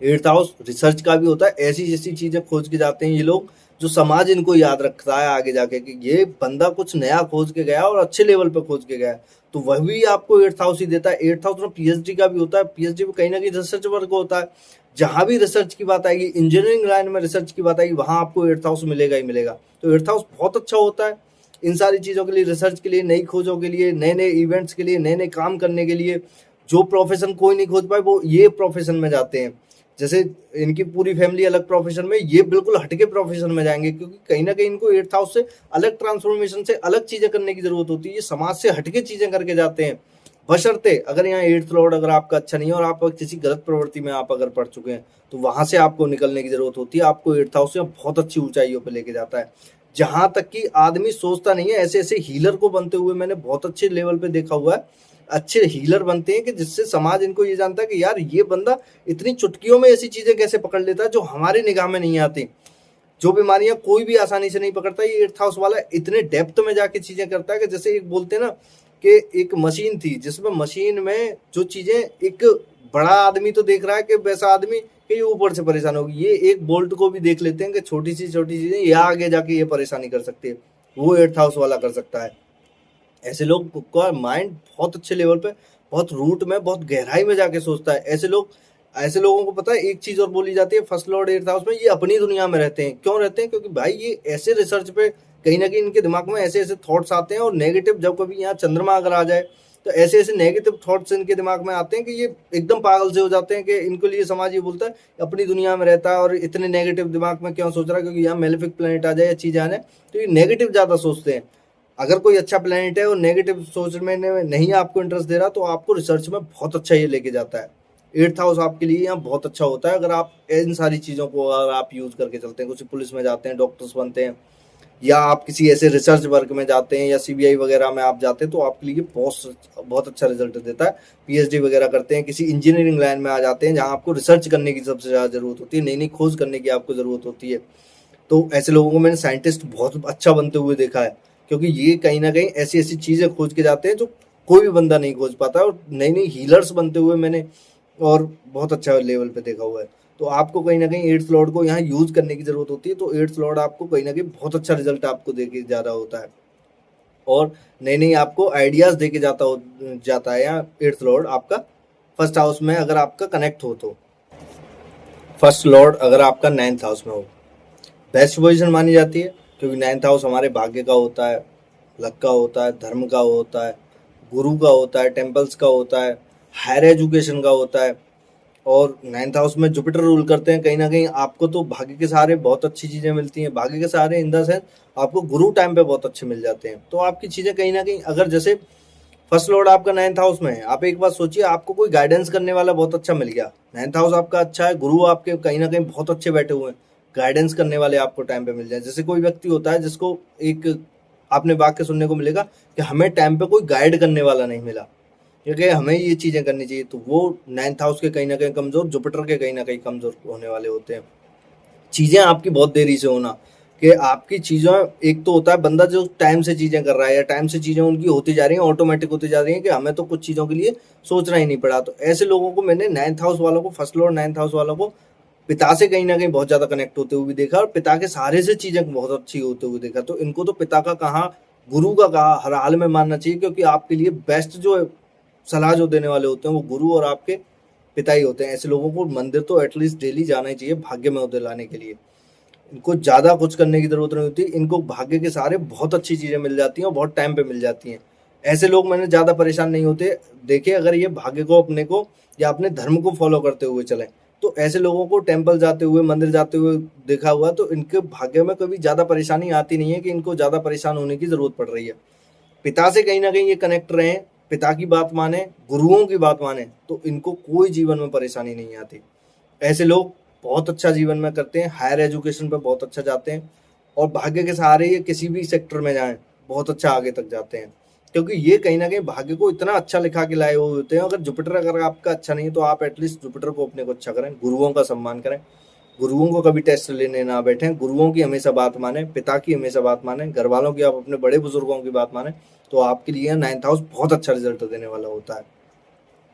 एट्थ हाउस रिसर्च का भी होता है, ऐसी जैसी चीज़ें खोज के जाते हैं ये लोग जो समाज इनको याद रखता है आगे जाके कि ये बंदा कुछ नया खोज के गया और अच्छे लेवल पे खोज के गया है, तो वह भी आपको एट्थ हाउस ही देता है। एट्थ हाउस में पीएचडी का भी होता है, पीएचडी में कहीं ना कहीं रिसर्च वर्क होता है। जहां भी रिसर्च की बात आएगी, इंजीनियरिंग लाइन में रिसर्च की बात आएगी, वहां आपको एट्थ हाउस मिलेगा ही मिलेगा। तो एट्थ हाउस बहुत अच्छा होता है इन सारी चीज़ों के लिए, रिसर्च के लिए, नई खोजों के लिए, नए नए इवेंट्स के लिए, नए नए काम करने के लिए। जो प्रोफेशन कोई नहीं खोज पाए वो ये प्रोफेशन में जाते हैं। जैसे इनकी पूरी फैमिली अलग प्रोफेशन में, ये बिल्कुल हटके प्रोफेशन में जाएंगे, क्योंकि कहीं ना कहीं इनको एट्थ हाउस से अलग ट्रांसफॉर्मेशन से अलग चीजें करने की जरूरत होती है। ये समाज से हटके चीजें करके जाते हैं। बशर्ते अगर यहाँ एट्थ लॉर्ड अगर आपका अच्छा नहीं है और आप किसी गलत प्रवृत्ति में आप अगर पड़ चुके हैं तो वहां से आपको निकलने की जरूरत होती है। आपको एट्थ हाउस से बहुत अच्छी ऊंचाइयों पर लेके जाता है, जहां तक कि आदमी सोचता नहीं है। ऐसे ऐसे हीलर को बनते हुए मैंने बहुत अच्छे लेवल पे देखा हुआ है। अच्छे हीलर बनते हैं कि जिससे समाज इनको ये जानता है कि यार ये बंदा इतनी चुटकियों में ऐसी चीजें कैसे पकड़ लेता है जो हमारी निगाह में नहीं आती। जो बीमारियां कोई भी आसानी से नहीं पकड़ता, ये एट्थ हाउस वाला इतने डेप्थ में जाके चीजें करता है कि जैसे एक बोलते हैं ना कि एक मशीन थी जिसमें मशीन में जो चीजें, एक बड़ा आदमी तो देख रहा है कि वैसा आदमी कि ये ऊपर से परेशान होगी, ये एक बोल्ट को भी देख लेते हैं कि छोटी चीजें ये आगे जाके ये परेशानी कर सकती है, वो एट्थ हाउस वाला कर सकता है। ऐसे लोग का माइंड बहुत अच्छे लेवल पे, बहुत रूट में, बहुत गहराई में जाके सोचता है। ऐसे लोगों को पता है एक चीज और बोली जाती है फर्स्ट लॉर्ड एट्थ हाउस में, ये अपनी दुनिया में रहते हैं। क्यों रहते हैं? क्योंकि भाई ये ऐसे रिसर्च पे कहीं ना कहीं इनके दिमाग में ऐसे ऐसे थॉट्स आते हैं, और नेगेटिव, जब कभी यहाँ चंद्रमा अगर आ जाए तो ऐसे ऐसे नेगेटिव थॉट्स इनके दिमाग में आते हैं कि ये एकदम पागल से हो जाते हैं, कि इनके लिए समाज ये बोलता है अपनी दुनिया में रहता है और इतने नेगेटिव दिमाग में क्यों सोच रहा है, क्योंकि यहाँ मेलेफिक प्लेनेट आ जाए या चीज आ जाए, तो ये नेगेटिव ज्यादा सोचते हैं। अगर कोई अच्छा प्लेनेट है और नेगेटिव सोच में नहीं आपको इंटरेस्ट दे रहा, तो आपको रिसर्च में बहुत अच्छा ये लेके जाता है। एट्थ हाउस आपके लिए यहाँ बहुत अच्छा होता है अगर आप इन सारी चीज़ों को अगर आप यूज़ करके चलते हैं। कुछ पुलिस में जाते हैं, डॉक्टर्स बनते हैं, या आप किसी ऐसे रिसर्च वर्क में जाते हैं या सीबीआई वगैरह में आप जाते हैं, तो आपके लिए बहुत अच्छा रिजल्ट देता है। पीएचडी वगैरह करते हैं, किसी इंजीनियरिंग लाइन में आ जाते हैं जहाँ आपको रिसर्च करने की सबसे ज़्यादा ज़रूरत होती है, नई नई खोज करने की आपको ज़रूरत होती है। तो ऐसे लोगों को मैंने साइंटिस्ट बहुत अच्छा बनते हुए देखा है, क्योंकि ये कहीं ना कहीं ऐसी ऐसी चीज़ें खोज के जाते हैं जो कोई भी बंदा नहीं खोज पाता, और नई नई हीलर्स बनते हुए मैंने और बहुत अच्छा लेवल पे देखा हुआ है। तो आपको कहीं ना कहीं एट्थ लॉर्ड को यहाँ यूज करने की जरूरत होती है, तो एट्थ लॉर्ड आपको कहीं ना कहीं बहुत अच्छा रिजल्ट आपको दे के जा रहा होता है, और नई नई आपको आइडियाज दे के जाता है यहाँ एट्थ लॉर्ड आपका फर्स्ट हाउस में अगर आपका कनेक्ट हो तो। फर्स्ट लॉर्ड अगर आपका नाइन्थ हाउस में हो, बेस्ट पोजीशन मानी जाती है, क्योंकि नाइन्थ हाउस हमारे भाग्य का होता है, लक का होता है, धर्म का होता है, गुरु का होता है, टेम्पल्स का होता है, हायर एजुकेशन का होता है। और नाइन्थ हाउस में जुपिटर रूल करते हैं। कहीं ना कहीं आपको तो भाग्य के सहारे बहुत अच्छी चीज़ें मिलती हैं, भाग्य के सहारे इन द सेंस आपको गुरु टाइम पे बहुत अच्छे मिल जाते हैं। तो आपकी चीज़ें कहीं ना कहीं, अगर जैसे फर्स्ट लॉर्ड आपका नाइन्थ हाउस में है, आप एक बात सोचिए, आपको कोई गाइडेंस करने वाला बहुत अच्छा मिल गया, नाइन्थ हाउस आपका अच्छा है, गुरु आपके कहीं ना कहीं बहुत अच्छे बैठे हुए हैं, गाइडेंस करने वाले आपको टाइम पे मिल जाए। जैसे कोई व्यक्ति होता है जिसको एक आपने वाक्य सुनने को मिलेगा कि हमें टाइम पे कोई गाइड करने वाला नहीं मिला, क्योंकि हमें ये चीज़ें करनी चाहिए, तो वो नाइन्थ हाउस के कहीं ना कहीं कमज़ोर, जुपिटर के कहीं ना कहीं कमज़ोर होने वाले होते हैं। चीज़ें आपकी बहुत देरी से होना, कि आपकी चीज़ें, एक तो होता है बंदा जो टाइम से चीज़ें कर रहा है या टाइम से चीज़ें उनकी होती जा रही हैं, ऑटोमेटिक होती जा रही हैं, कि हमें तो कुछ चीज़ों के लिए सोचना ही नहीं पड़ा। तो ऐसे लोगों को मैंने नाइन्थ हाउस वालों को, फर्स्ट लॉर्ड नाइन्थ हाउस वालों को पिता से कहीं ना कहीं बहुत ज़्यादा कनेक्ट होते हुए भी देखा, और पिता के सहारे से चीज़ें बहुत अच्छी होते हुए देखा। तो इनको तो पिता का कहा, गुरु का कहा हर हाल में मानना चाहिए, क्योंकि आपके लिए बेस्ट जो सलाह जो देने वाले होते हैं वो गुरु और आपके पिता ही होते हैं। ऐसे लोगों को मंदिर तो एटलीस्ट डेली जाना ही चाहिए भाग्य में उदय लाने के लिए। इनको ज़्यादा कुछ करने की ज़रूरत नहीं होती, इनको भाग्य के सहारे बहुत अच्छी चीज़ें मिल जाती हैं और बहुत टाइम पे मिल जाती हैं। ऐसे लोग मैंने ज़्यादा परेशान नहीं होते देखे, अगर ये भाग्य को अपने को या अपने धर्म को फॉलो करते हुए चलें, तो ऐसे लोगों को टेम्पल जाते हुए, मंदिर जाते हुए देखा हुआ, तो इनके भाग्य में कभी ज़्यादा परेशानी आती नहीं है कि इनको ज़्यादा परेशान होने की ज़रूरत पड़ रही है। पिता से कहीं ना कहीं ये कनेक्ट रहें, पिता की बात माने, गुरुओं की बात माने, तो इनको कोई जीवन में परेशानी नहीं आती। ऐसे लोग बहुत अच्छा जीवन में करते हैं, हायर एजुकेशन पे बहुत अच्छा जाते हैं और भाग्य के सहारे ये किसी भी सेक्टर में जाएं बहुत अच्छा आगे तक जाते हैं, क्योंकि ये कहीं ना कहीं भाग्य को इतना अच्छा लिखा के लाए हुए होते हैं। अगर जुपिटर अगर आपका अच्छा नहीं है तो आप एटलीस्ट जुपिटर को अपने को अच्छा करें, गुरुओं का सम्मान करें, गुरुओं को कभी टेस्ट लेने ना बैठें, गुरुओं की हमेशा बात माने, पिता की हमेशा बात माने, घर वालों की, आप अपने बड़े बुजुर्गों की बात माने, तो आपके लिए 9th हाउस बहुत अच्छा रिजल्ट देने वाला होता है।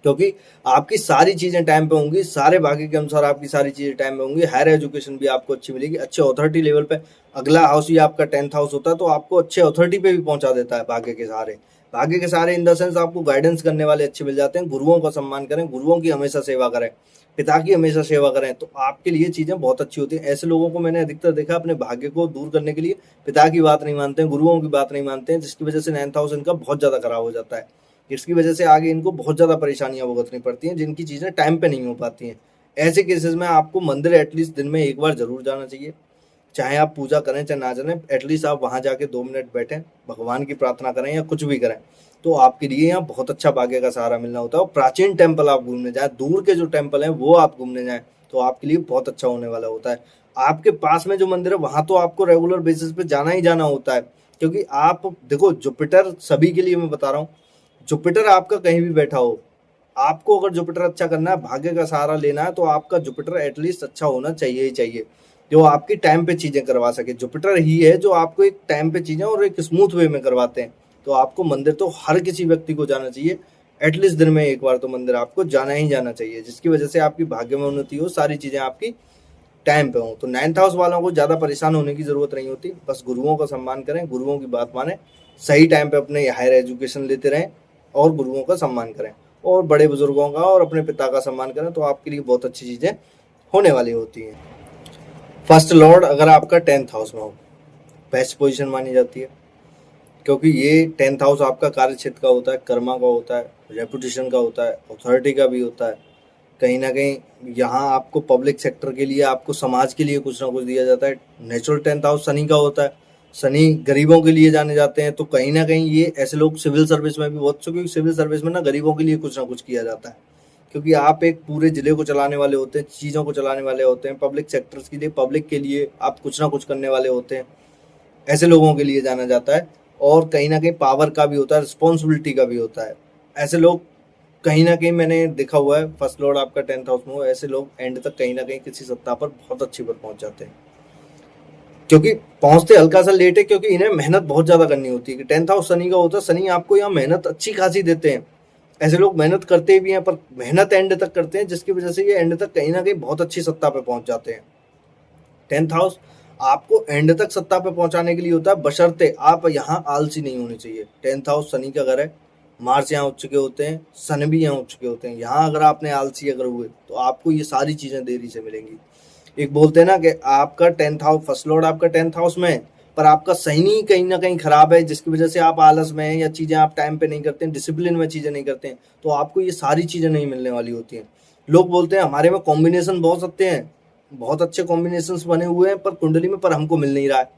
क्योंकि आपकी सारी चीजें टाइम पे होंगी, सारे भाग्य के अनुसार आपकी सारी चीजें टाइम पे होंगी, हायर एजुकेशन भी आपको अच्छी मिलेगी, अच्छे अथॉरिटी लेवल पे। अगला हाउस ही आपका 10th हाउस होता है, तो आपको अच्छे अथॉरिटी पे भी पहुंचा देता है भाग्य के सहारे। भाग्य के सहारे इन द सेंस आपको गाइडेंस करने वाले अच्छे मिल जाते हैं। गुरुओं का सम्मान करें, गुरुओं की हमेशा सेवा करें, पिता की हमेशा सेवा करें, तो आपके लिए चीजें बहुत अच्छी होती हैं। ऐसे लोगों को मैंने अधिकतर देखा अपने भाग्य को दूर करने के लिए पिता की बात नहीं मानते हैं, गुरुओं की बात नहीं मानते हैं, जिसकी वजह से 9th हाउस इनका बहुत ज्यादा खराब हो जाता है। इसकी वजह से आगे इनको बहुत ज़्यादा परेशानियां भुगतनी पड़ती हैं, जिनकी चीज़ें टाइम पे नहीं हो पाती हैं। ऐसे केसेस में आपको मंदिर एटलीस्ट दिन में एक बार जरूर जाना चाहिए, चाहे आप पूजा करें चाहे ना जाने, एटलीस्ट आप वहां जाके 2 मिनट बैठें, भगवान की प्रार्थना करें या कुछ भी करें, तो आपके लिए यहाँ बहुत अच्छा भाग्य का सहारा मिलना होता है। और प्राचीन टेम्पल आप घूमने जाए, दूर के जो टेम्पल हैं वो आप घूमने जाएं, तो आपके लिए बहुत अच्छा होने वाला होता है। आपके पास में जो मंदिर है वहां तो आपको रेगुलर बेसिस पे जाना ही जाना होता है, क्योंकि आप देखो जुपिटर सभी के लिए मैं बता रहा हूँ, जुपिटर आपका कहीं भी बैठा हो, आपको अगर जुपिटर अच्छा करना है, भाग्य का सहारा लेना है, तो आपका जुपिटर एटलीस्ट अच्छा होना चाहिए ही चाहिए, जो आपकी टाइम पे चीजें करवा सके। जुपिटर ही है जो आपको एक टाइम पे चीजें और एक स्मूथ वे में करवाते हैं। तो आपको मंदिर तो हर किसी व्यक्ति को जाना चाहिए, एटलीस्ट दिन में एक बार तो मंदिर आपको जाना ही जाना चाहिए, जिसकी वजह से आपकी भाग्य में उन्नति हो, सारी चीजें आपकी टाइम पे हो। तो 9th हाउस वालों को ज्यादा परेशान होने की जरूरत नहीं होती, बस गुरुओं का सम्मान करें, गुरुओं की बात माने, सही टाइम पे अपने हायर एजुकेशन लेते रहें और गुरुओं का सम्मान करें और बड़े बुजुर्गों का और अपने पिता का सम्मान करें, तो आपके लिए बहुत अच्छी चीजें होने वाली होती हैं। फर्स्ट लॉर्ड अगर आपका 10th हाउस में हो, बेस्ट पोजीशन मानी जाती है, क्योंकि ये 10th हाउस आपका कार्य क्षेत्र का होता है, कर्मा का होता है, रेपुटेशन का होता है, अथॉरिटी का भी होता है। कहीं ना कहीं यहाँ आपको पब्लिक सेक्टर के लिए, आपको समाज के लिए कुछ ना कुछ दिया जाता है। नेचुरल 10th हाउस शनि का होता है, शनि गरीबों के लिए जाने जाते हैं, तो कहीं ना कहीं ये ऐसे लोग सिविल सर्विस में भी बहुत, क्योंकि सिविल सर्विस में ना गरीबों के लिए कुछ ना कुछ किया जाता है, क्योंकि आप एक पूरे जिले को चलाने वाले होते हैं, चीज़ों को चलाने वाले होते हैं, पब्लिक सेक्टर्स के लिए, पब्लिक के लिए आप कुछ ना कुछ करने वाले होते हैं। ऐसे लोगों के लिए जाना जाता है, और कहीं ना कहीं पावर का भी होता है, रिस्पॉन्सिबिलिटी का भी होता है। ऐसे लोग कहीं ना कहीं मैंने देखा हुआ है, फर्स्ट लॉर्ड आपका 10th हाउस में हो, ऐसे लोग एंड तक कहीं ना कहीं किसी सत्ता पर बहुत अच्छी पर पहुंच जाते हैं, क्योंकि पहुंचते हल्का सा लेट है, क्योंकि इन्हें मेहनत बहुत ज्यादा करनी होती है। कि 10th हाउस शनि का होता है, शनि आपको यहाँ मेहनत अच्छी खासी देते हैं। ऐसे लोग मेहनत करते भी हैं, पर मेहनत एंड तक करते हैं, जिसकी वजह से ये एंड तक कहीं ना कहीं बहुत अच्छी सत्ता पे पहुंच जाते हैं। 10th हाउस आपको एंड तक सत्ता पे पहुंचाने के लिए होता है, बशर्ते आप यहाँ आलसी नहीं होने चाहिए। 10th हाउस शनि का घर है, मार्च यहाँ उच्च चुके होते हैं, सन भी यहाँ उच्च चुके होते हैं। यहाँ अगर आपने आलसी अगर हुए तो आपको ये सारी चीजें देरी से मिलेंगी। एक बोलते हैं ना कि आपका 10th हाउस, फर्स्ट लॉर्ड आपका 10th हाउस में है, पर आपका सही कहीं ना कहीं खराब है, जिसकी वजह से आप आलस में हैं या चीजें आप टाइम पे नहीं करते हैं, डिसिप्लिन में चीजें नहीं करते हैं, तो आपको ये सारी चीजें नहीं मिलने वाली होती हैं। लोग बोलते हैं हमारे में कॉम्बिनेशन बहुत अच्छे हैं, बहुत अच्छे कॉम्बिनेशन बने हुए हैं पर कुंडली में, पर हमको मिल नहीं रहा है।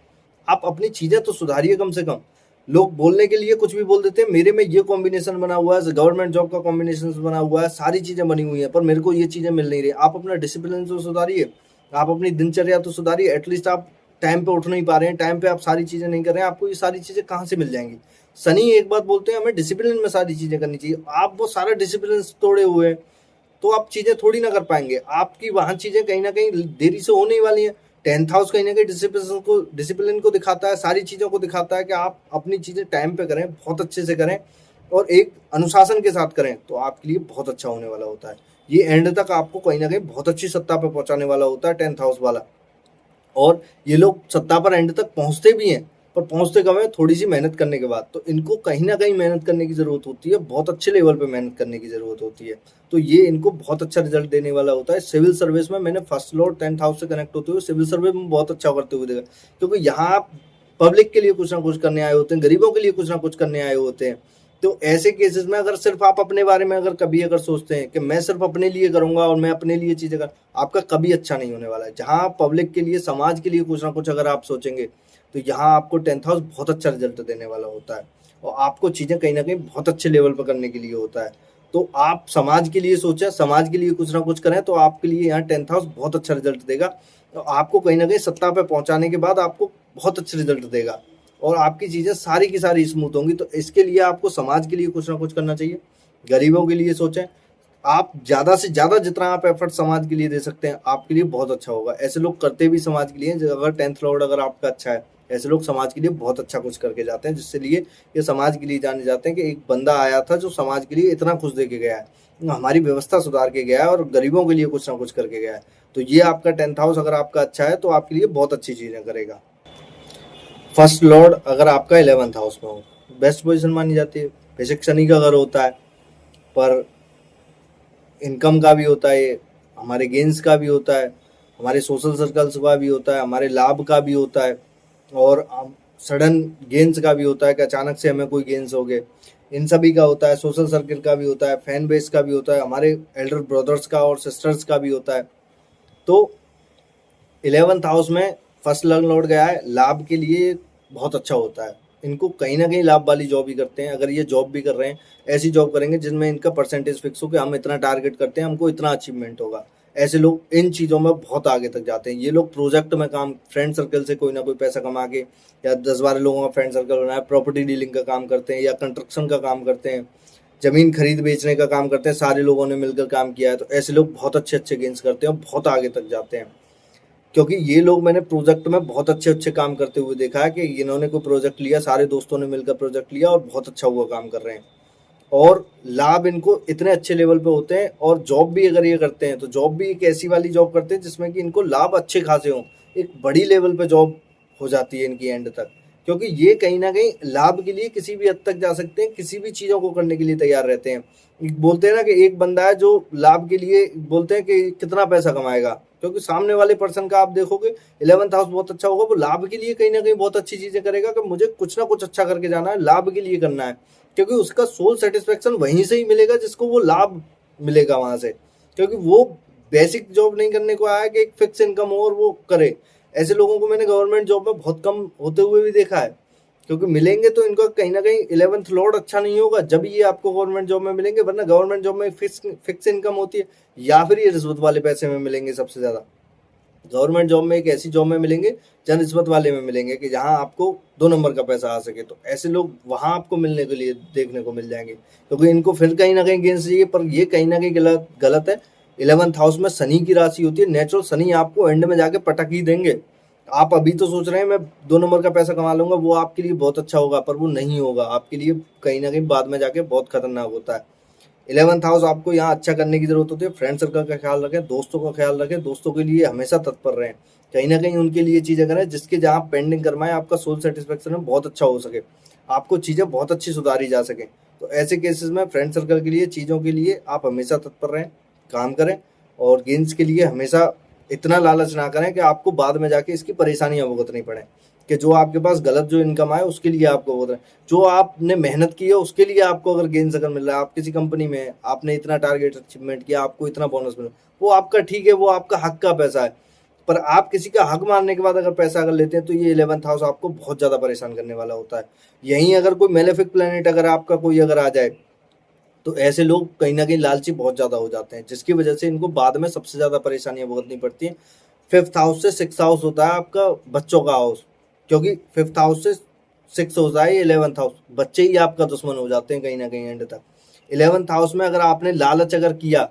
आप अपनी चीजें तो सुधारिए कम से कम। लोग बोलने के लिए कुछ भी बोल देते हैं, मेरे में ये कॉम्बिनेशन बना हुआ है, गवर्नमेंट जॉब का कॉम्बिनेशन बना हुआ है, सारी चीजें बनी हुई है, पर मेरे को ये चीजें मिल नहीं रही। आप अपना डिसिप्लिन तो सुधारिए, आप अपनी दिनचर्या तो सुधारिए, एटलीस्ट आप टाइम पे उठ नहीं पा रहे हैं, टाइम पे आप सारी चीजें नहीं कर रहे हैं, आपको ये सारी चीजें कहाँ से मिल जाएंगी। शनि एक बात बोलते हैं, हमें डिसिप्लिन में सारी चीजें करनी चाहिए, आप वो सारा डिसिप्लिन तोड़े हुए हैं, तो आप चीजें थोड़ी ना कर पाएंगे। आपकी वहां चीजें कहीं ना कहीं देरी से होने वाली है। 10th हाउस कहीं ना कहीं डिसिप्लिन को दिखाता है, सारी चीजों को दिखाता है कि आप अपनी चीजें टाइम पे करें, बहुत अच्छे से करें और एक अनुशासन के साथ करें, तो आपके लिए बहुत अच्छा होने वाला होता है। ये एंड तक आपको कहीं ना कहीं बहुत अच्छी सत्ता पर पहुंचाने वाला होता है 10th हाउस वाला। और ये लोग सत्ता पर एंड तक पहुंचते भी हैं, पर पहुंचते कब है, थोड़ी सी मेहनत करने के बाद। तो इनको कहीं ना कहीं मेहनत करने की जरूरत होती है, बहुत अच्छे लेवल पे मेहनत करने की जरूरत होती है, तो ये इनको बहुत अच्छा रिजल्ट देने वाला होता है। सिविल सर्विस में मैंने फर्स्ट लॉर्ड 10th हाउस से कनेक्ट होते हुए सिविल सर्विस में बहुत अच्छा करते हुए देखा, क्योंकि यहाँ आप पब्लिक के लिए कुछ ना कुछ करने आए होते हैं, गरीबों के लिए कुछ ना कुछ करने आए होते हैं। तो ऐसे केसेस में अगर सिर्फ आप अपने बारे में अगर कभी अगर सोचते हैं कि मैं सिर्फ अपने लिए करूंगा और मैं अपने लिए चीजें कर, आपका कभी अच्छा नहीं होने वाला है। जहां आप पब्लिक के लिए, समाज के लिए कुछ ना कुछ अगर आप सोचेंगे, तो यहाँ आपको 10th हाउस बहुत अच्छा रिजल्ट देने वाला होता है। और आपको चीज़ें कहीं न कहीं बहुत अच्छे लेवल पर करने के लिए होता है। तो आप समाज के लिए सोचें, समाज के लिए कुछ ना कुछ करें, तो आपके लिए यहाँ 10th हाउस बहुत अच्छा रिज़ल्ट देगा। तो आपको कहीं न कहीं सत्ता पे पहुँचाने के बाद आपको बहुत अच्छे रिज़ल्ट देगा और आपकी चीज़ें सारी की सारी स्मूथ होंगी। तो इसके लिए आपको समाज के लिए कुछ ना कुछ करना चाहिए, गरीबों के लिए सोचें। आप ज़्यादा से ज़्यादा जितना आप एफर्ट समाज के लिए दे सकते हैं, आपके लिए बहुत अच्छा होगा। ऐसे लोग करते भी समाज के लिए हैं, अगर 10th लॉर्ड अगर आपका अच्छा है, ऐसे लोग समाज के लिए बहुत अच्छा कुछ करके जाते हैं, जिससे लिए ये समाज के लिए जाने जाते हैं कि एक बंदा आया था जो समाज के लिए इतना कुछ दे के गया है, हमारी व्यवस्था सुधार के गया है और गरीबों के लिए कुछ ना कुछ करके गया है। तो ये आपका 10th हाउस अगर आपका अच्छा है तो आपके लिए बहुत अच्छी चीज़ें करेगा। फर्स्ट लॉर्ड अगर आपका 11th हाउस में हो, बेस्ट पोजीशन मानी जाती है। बेशक शनि का घर होता है, पर इनकम का भी होता है, हमारे गेंस का भी होता है, हमारे सोशल सर्कल्स का भी होता है, हमारे लाभ का भी होता है और सडन गेंस का भी होता है कि अचानक से हमें कोई गेंस हो गए। इन सभी का होता है, सोशल सर्किल का भी होता है, फैन बेस का भी होता है, हमारे एल्डर ब्रदर्स का और सिस्टर्स का भी होता है। तो 11th हाउस में फर्स्ट लॉर्ड गया है, लाभ के लिए बहुत अच्छा होता है। इनको कहीं ना कहीं लाभ वाली जॉब ही करते हैं। अगर ये जॉब भी कर रहे हैं, ऐसी जॉब करेंगे जिनमें इनका परसेंटेज फिक्स हो कि हम इतना टारगेट करते हैं, हमको इतना अचीवमेंट होगा। ऐसे लोग इन चीज़ों में बहुत आगे तक जाते हैं। ये लोग प्रोजेक्ट में काम, फ्रेंड सर्कल से कोई ना कोई पैसा कमा के या 10-12 लोगों का फ्रेंड सर्कल बनाया, प्रॉपर्टी डीलिंग का काम करते हैं या कंस्ट्रक्शन का काम करते हैं, जमीन खरीद बेचने का काम करते हैं, सारे लोगों ने मिलकर काम किया है। तो ऐसे लोग बहुत अच्छे अच्छे गेन्स करते हैं और बहुत आगे तक जाते हैं, क्योंकि ये लोग मैंने प्रोजेक्ट में बहुत अच्छे अच्छे काम करते हुए देखा है कि इन्होंने कोई प्रोजेक्ट लिया, सारे दोस्तों ने मिलकर प्रोजेक्ट लिया और बहुत अच्छा हुआ काम कर रहे हैं और लाभ इनको इतने अच्छे लेवल पे होते हैं। और जॉब भी अगर ये करते हैं तो जॉब भी एक ऐसी वाली जॉब करते हैं जिसमें कि इनको लाभ अच्छे खासे हों, एक बड़ी लेवल पे जॉब हो जाती है इनकी एंड तक, क्योंकि ये कहीं ना कहीं लाभ के लिए किसी भी हद तक जा सकते हैं, किसी भी चीज़ों को करने के लिए तैयार रहते हैं। बोलते हैं ना कि एक बंदा है जो लाभ के लिए बोलते हैं कि कितना पैसा कमाएगा, क्योंकि सामने वाले पर्सन का आप देखोगे 11th हाउस बहुत अच्छा होगा, वो लाभ के लिए कहीं ना कहीं बहुत अच्छी चीज़ें करेगा कि मुझे कुछ ना कुछ अच्छा करके जाना है, लाभ के लिए करना है, क्योंकि उसका सोल सेटिस्फेक्शन वहीं से ही मिलेगा जिसको वो लाभ मिलेगा वहां से, क्योंकि वो बेसिक जॉब नहीं करने को आया कि एक फिक्स इनकम हो और वो करे। ऐसे लोगों को मैंने गवर्नमेंट जॉब में बहुत कम होते हुए भी देखा है, क्योंकि मिलेंगे तो इनको कहीं ना कहीं 11th लॉर्ड अच्छा नहीं होगा जब ये आपको गवर्नमेंट जॉब में मिलेंगे, वरना गवर्नमेंट जॉब में फिक्स इनकम होती है या फिर ये रिश्वत वाले पैसे में मिलेंगे। सबसे ज्यादा गवर्नमेंट जॉब में एक ऐसी जॉब में मिलेंगे जहाँ रिश्वत वाले में मिलेंगे कि जहाँ आपको 2 नंबर का पैसा आ सके। तो ऐसे लोग वहां आपको मिलने के लिए देखने को मिल जाएंगे, क्योंकि इनको फिर कहीं ना कहीं गेंस चाहिए, पर ये कहीं ना कहीं गलत गलत है। 11th हाउस में शनि की राशि होती है, नेचुरल शनि आपको एंड में जाके पटक ही देंगे। आप अभी तो सोच रहे हैं मैं 2 नंबर का पैसा कमा लूंगा, वो आपके लिए बहुत अच्छा होगा, पर वो नहीं होगा आपके लिए, कहीं ना कहीं बाद में जाके बहुत खतरनाक होता है। 11th हाउस आपको यहाँ अच्छा करने की जरूरत होती है। फ्रेंड सर्कल का ख्याल रखें, दोस्तों का ख्याल रखें, दोस्तों के लिए हमेशा तत्पर रहें, कहीं ना कहीं उनके लिए चीज़ें करें जिसके जहाँ पेंडिंग करवाएं आपका सोल सेटिस्फेक्शन में बहुत अच्छा हो सके, आपको चीज़ें बहुत अच्छी सुधारी जा सके। तो ऐसे केसेस में फ्रेंड सर्कल के लिए, चीज़ों के लिए आप हमेशा तत्पर रहें, काम करें और गेंस के लिए हमेशा इतना लालच ना करें कि आपको बाद में जाके इसकी परेशानियां भुगतनी पड़े, कि जो आपके पास गलत जो इनकम आए उसके लिए आपको भुगतना, जो आपने मेहनत की है उसके लिए आपको अगर गेंस अगर मिल रहा है, आप किसी कंपनी में आपने इतना टारगेट अचीवमेंट किया, आपको इतना बोनस मिला, वो आपका ठीक है, वो आपका हक का पैसा है। पर आप किसी का हक मारने के बाद अगर पैसा अगर लेते हैं तो ये 11th हाउस आपको बहुत ज्यादा परेशान करने वाला होता है। यहीं अगर कोई मेलेफिक प्लेनेट अगर आपका कोई अगर आ जाए तो ऐसे लोग कहीं ना कहीं लालची बहुत ज्यादा हो जाते हैं, जिसकी वजह से इनको बाद में सबसे ज्यादा परेशानियां भुगतनी पड़ती हैं। 5th हाउस से 6th हाउस होता है आपका बच्चों का हाउस, क्योंकि 5th हाउस से 6 होता है 11th हाउस, बच्चे ही आपका दुश्मन हो जाते हैं कहीं ना कहीं एंड तक। 11th हाउस में अगर आपने लालच अगर किया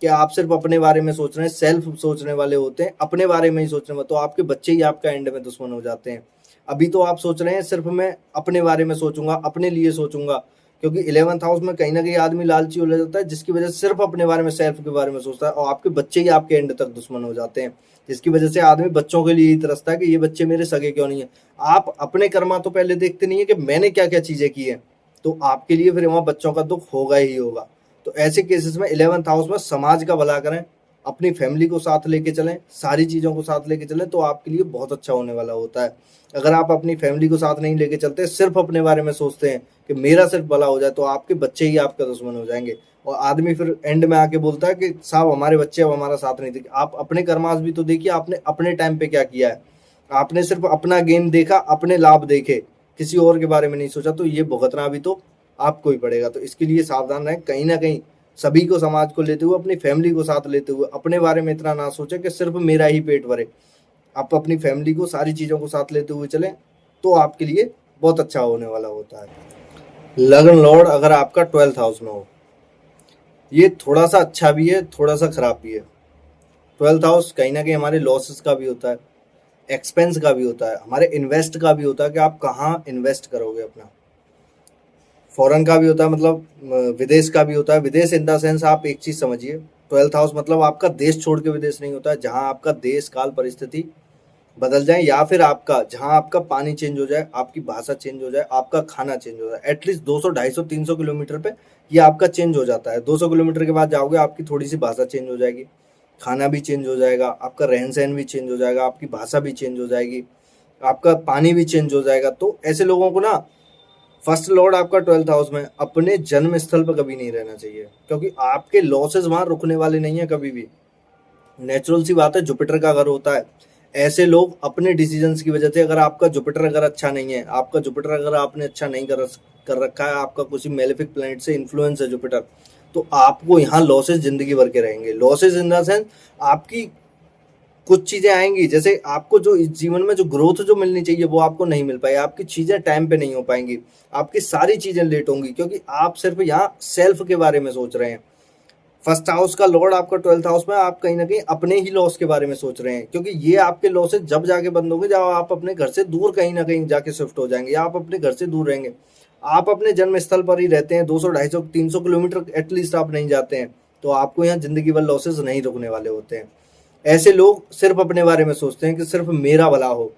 कि आप सिर्फ अपने बारे में सोच रहे हैं, सेल्फ सोचने वाले होते हैं, अपने बारे में ही सोचने में, तो आपके बच्चे ही आपका एंड में दुश्मन हो जाते हैं। अभी तो आप सोच रहे हैं सिर्फ मैं अपने बारे में सोचूंगा, अपने लिए सोचूंगा, क्योंकि 11th हाउस में कहीं ना कहीं आदमी लालची हो जाता है, जिसकी वजह से सिर्फ अपने बारे में, सेल्फ के बारे में सोचता है और आपके बच्चे ही आपके एंड तक दुश्मन हो जाते हैं, जिसकी वजह से आदमी बच्चों के लिए ही तरसता है कि ये बच्चे मेरे सगे क्यों नहीं है। आप अपने कर्मा तो पहले देखते नहीं है कि मैंने क्या क्या चीजें की है, तो आपके लिए फिर वहां बच्चों का दुख होगा ही होगा। तो ऐसे केसेस में 11th हाउस में समाज का भला करें, अपनी फैमिली को साथ लेके चलें, सारी चीज़ों को साथ लेके चलें, तो आपके लिए बहुत अच्छा होने वाला होता है। अगर आप अपनी फैमिली को साथ नहीं लेके चलते, सिर्फ अपने बारे में सोचते हैं कि मेरा सिर्फ भला हो जाए, तो आपके बच्चे ही आपका दुश्मन हो जाएंगे और आदमी फिर एंड में आके बोलता है कि साहब हमारे बच्चे अब हमारा साथ नहीं देते। आप अपने कर्मास भी तो देखिए, आपने अपने टाइम पे क्या किया है। आपने सिर्फ अपना गेम देखा, अपने लाभ देखे, किसी और के बारे में नहीं सोचा, तो ये भुगतना भी तो आपको ही पड़ेगा। तो इसके लिए सावधान रहें, कहीं ना कहीं सभी को, समाज को लेते हुए, अपनी फैमिली को साथ लेते हुए, अपने बारे में इतना ना सोचें कि सिर्फ मेरा ही पेट भरे। आप अपनी फैमिली को, सारी चीज़ों को साथ लेते हुए चलें, तो आपके लिए बहुत अच्छा होने वाला होता है। लग्न लॉर्ड अगर आपका 12th हाउस में हो, ये थोड़ा सा अच्छा भी है, थोड़ा सा खराब भी है। 12th हाउस कहीं ना कहीं हमारे लॉसेस का भी होता है, एक्सपेंस का भी होता है, हमारे इन्वेस्ट का भी होता है कि आप कहाँ इन्वेस्ट करोगे अपना। फॉरेन का भी होता है, मतलब विदेश का भी होता है। विदेश इन द सेंस, आप एक चीज़ समझिए, 12th हाउस मतलब आपका देश छोड़ के विदेश नहीं होता है, जहाँ आपका देश काल परिस्थिति बदल जाए, या फिर आपका जहाँ आपका पानी चेंज हो जाए, आपकी भाषा चेंज हो जाए, आपका खाना चेंज हो जाए। एटलीस्ट 200, 250, 300 किलोमीटर पे ये आपका चेंज हो जाता है। 200 किलोमीटर के बाद जाओगे, आपकी थोड़ी सी भाषा चेंज हो जाएगी, खाना भी चेंज हो जाएगा, आपका रहन सहन भी चेंज हो जाएगा, आपकी भाषा भी चेंज हो जाएगी, आपका पानी भी चेंज हो जाएगा। तो ऐसे लोगों को ना, फर्स्ट लॉर्ड आपका 12th हाउस में, अपने जन्म स्थल पर कभी नहीं रहना चाहिए, क्योंकि आपके लॉसेस वहां रुकने वाले नहीं है कभी भी। नेचुरल सी बात है, जुपिटर का घर होता है। ऐसे लोग अपने डिसीजंस की वजह से, अगर आपका जुपिटर अगर अच्छा नहीं है, आपका जुपिटर अगर आपने अच्छा नहीं कर रखा है, आपका कुछ मेलेफिक प्लैनेट से इन्फ्लुएंस है जुपिटर, तो आपको यहाँ लॉसेस जिंदगी भर के रहेंगे। लॉसेस इन द सेंस, आपकी कुछ चीजें आएंगी, जैसे आपको जो इस जीवन में जो ग्रोथ जो मिलनी चाहिए वो आपको नहीं मिल पाई, आपकी चीजें टाइम पे नहीं हो पाएंगी, आपकी सारी चीजें लेट होंगी, क्योंकि आप सिर्फ यहाँ सेल्फ के बारे में सोच रहे हैं। फर्स्ट हाउस का लॉर्ड आपका 12th हाउस में, आप कहीं ना कहीं अपने ही लॉस के बारे में सोच रहे हैं, क्योंकि ये आपके लॉसेस जब जाके बंद होंगे, जब आप अपने घर से दूर कहीं ना कहीं जाके शिफ्ट हो जाएंगे, या आप अपने घर से दूर रहेंगे। आप अपने जन्म स्थल पर ही रहते हैं, 200, 250, 300 किलोमीटर एटलीस्ट आप नहीं जाते हैं, तो आपको यहाँ जिंदगी भर लॉसेस नहीं रुकने वाले होते हैं। ऐसे लोग सिर्फ अपने बारे में सोचते हैं कि सिर्फ मेरा भला हो,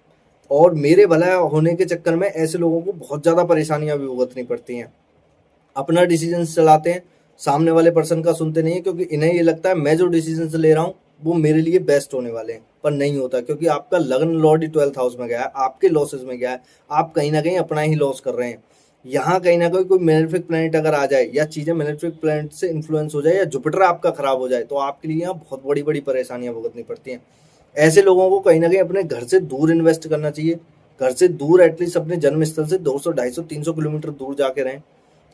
और मेरे भला होने के चक्कर में ऐसे लोगों को बहुत ज़्यादा परेशानियां भी भुगतनी पड़ती हैं। अपना डिसीजन चलाते हैं, सामने वाले पर्सन का सुनते नहीं है, क्योंकि इन्हें ये लगता है मैं जो डिसीजन ले रहा हूँ वो मेरे लिए बेस्ट होने वाले हैं, पर नहीं होता, क्योंकि आपका लग्न लॉर्ड ही 12th हाउस में गया है, आपके लॉसेस में गया है, आप कहीं ना कहीं अपना ही लॉस कर रहे हैं। यहाँ कहीं ना कहीं कोई मेलेफिक प्लैनेट अगर आ जाए, या चीज़ें मेलेफिक प्लैनेट से इन्फ्लुएंस हो जाए, या जुपिटर आपका खराब हो जाए, तो आपके लिए यहाँ बहुत बड़ी बड़ी परेशानियां भुगतनी पड़ती हैं। ऐसे लोगों को कहीं ना कहीं अपने घर से दूर इन्वेस्ट करना चाहिए, घर से दूर, एटलीस्ट अपने जन्म स्थल से 200, 250, 300 किलोमीटर दूर जाके रहें,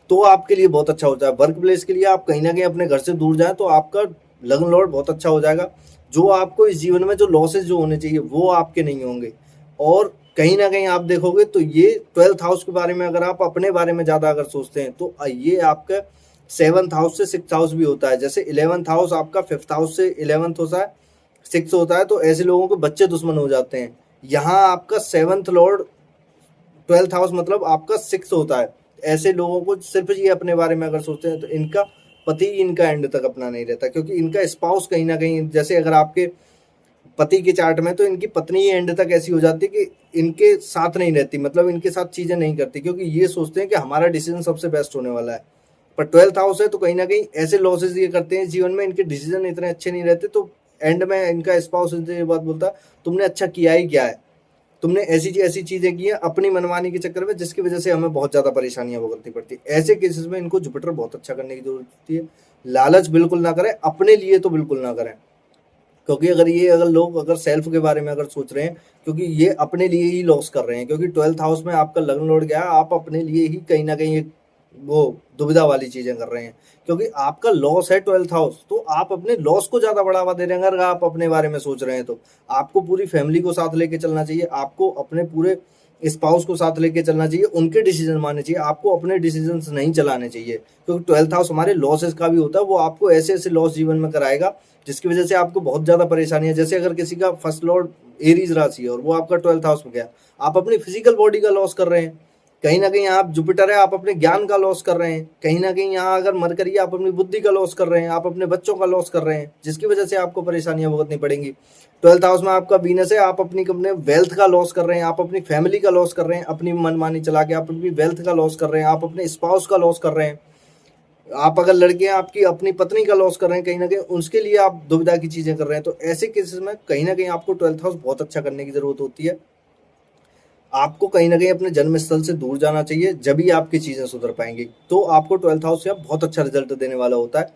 तो आपके लिए बहुत अच्छा होता है। वर्क प्लेस के लिए आप कहीं ना कहीं अपने घर से दूर जाएं, तो आपका लग्न लॉर्ड बहुत अच्छा हो जाएगा। जो आपको इस जीवन में जो लॉसेस जो होने चाहिए वो आपके नहीं होंगे। और कहीं ना कहीं आप देखोगे तो ये 12th हाउस के बारे में, अगर आप अपने बारे में ज़्यादा अगर सोचते हैं, तो ये आपका 7th हाउस से 6th हाउस भी होता है। जैसे 11th हाउस आपका 5th हाउस से 11th होता है, 6th होता है, तो ऐसे लोगों के बच्चे दुश्मन हो जाते हैं। यहाँ आपका 7th लॉर्ड 12th हाउस मतलब आपका 6th होता है। ऐसे लोगों को सिर्फ ये अपने बारे में अगर सोचते हैं, तो इनका पति इनका एंड तक अपना नहीं रहता, क्योंकि इनका स्पाउस कहीं ना कहीं, जैसे अगर आपके पति के चार्ट में, तो इनकी पत्नी ही एंड तक ऐसी हो जाती है कि इनके साथ नहीं रहती, मतलब इनके साथ चीजें नहीं करती, क्योंकि ये सोचते हैं कि हमारा डिसीजन सबसे बेस्ट होने वाला है। पर 12th हाउस है, तो कहीं ना कहीं ऐसे लॉसेस ये करते हैं जीवन में, इनके डिसीजन इतने अच्छे नहीं रहते, तो एंड में इनका स्पाउस इनसे ये बात बोलता, तुमने अच्छा किया ही क्या है, तुमने ऐसी चीजें की हैं अपनी मनमानी के चक्कर में, जिसकी वजह से हमें बहुत ज्यादा परेशानियां भुगतनी पड़ती है। ऐसे केसेस में इनको जुपिटर बहुत अच्छा करने की जरूरत होती है। लालच बिल्कुल ना करें, अपने लिए तो बिल्कुल ना करें, क्योंकि अगर लोग अगर सेल्फ के बारे में अगर सोच रहे हैं, क्योंकि ये अपने लिए ही लॉस कर रहे हैं, क्योंकि 12th हाउस में आपका लग्न लौट गया, आप अपने लिए ही कहीं ना कहीं वो दुविधा वाली चीजें कर रहे हैं, क्योंकि आपका लॉस है 12th हाउस, तो आप अपने लॉस को ज्यादा बढ़ावा दे रहे हैं। अगर आप अपने बारे में सोच रहे हैं, तो आपको पूरी फैमिली को साथ लेके चलना चाहिए, आपको अपने पूरे स्पाउस को साथ लेके चलना चाहिए, उनके डिसीजन मानने चाहिए, आपको अपने डिसीजन नहीं चलाने चाहिए, क्योंकि 12th हाउस हमारे लॉसेस का भी होता है। वो आपको ऐसे ऐसे लॉस जीवन में कराएगा जिसकी वजह से आपको बहुत ज्यादा परेशानी है। जैसे अगर किसी का फर्स्ट लॉर्ड एरीज राशि है और वो आपका 12th हाउस में गया, आप अपनी फिजिकल बॉडी का लॉस कर रहे हैं, कहीं ना कहीं आप जुपिटर है, आप अपने ज्ञान का लॉस कर रहे हैं, कहीं ना कहीं यहाँ अगर मरकरी आप अपनी बुद्धि का लॉस कर रहे हैं, आप अपने बच्चों का लॉस कर रहे हैं, जिसकी वजह से आपको परेशानियां भुगतनी पड़ेंगी। 12th हाउस में आपका वीनस है, आप अपनी वेल्थ का लॉस कर रहे हैं, आप अपनी फैमिली का लॉस कर रहे हैं, अपनी मनमानी चला के आप अपनी वेल्थ का लॉस कर रहे हैं, आप अपने स्पाउस का लॉस कर रहे हैं, आप अगर लड़के हैं आपकी अपनी पत्नी का लॉस कर रहे हैं, कहीं ना कहीं उसके लिए आप दुविधा की चीजें कर रहे हैं। तो ऐसे केसेस में कहीं ना कहीं आपको 12th हाउस बहुत अच्छा करने की जरूरत होती है। आपको कहीं ना कहीं अपने जन्म स्थल से दूर जाना चाहिए, जब ही आपकी चीजें सुधर पाएंगी। तो आपको 12th हाउस से बहुत अच्छा रिजल्ट देने वाला होता है।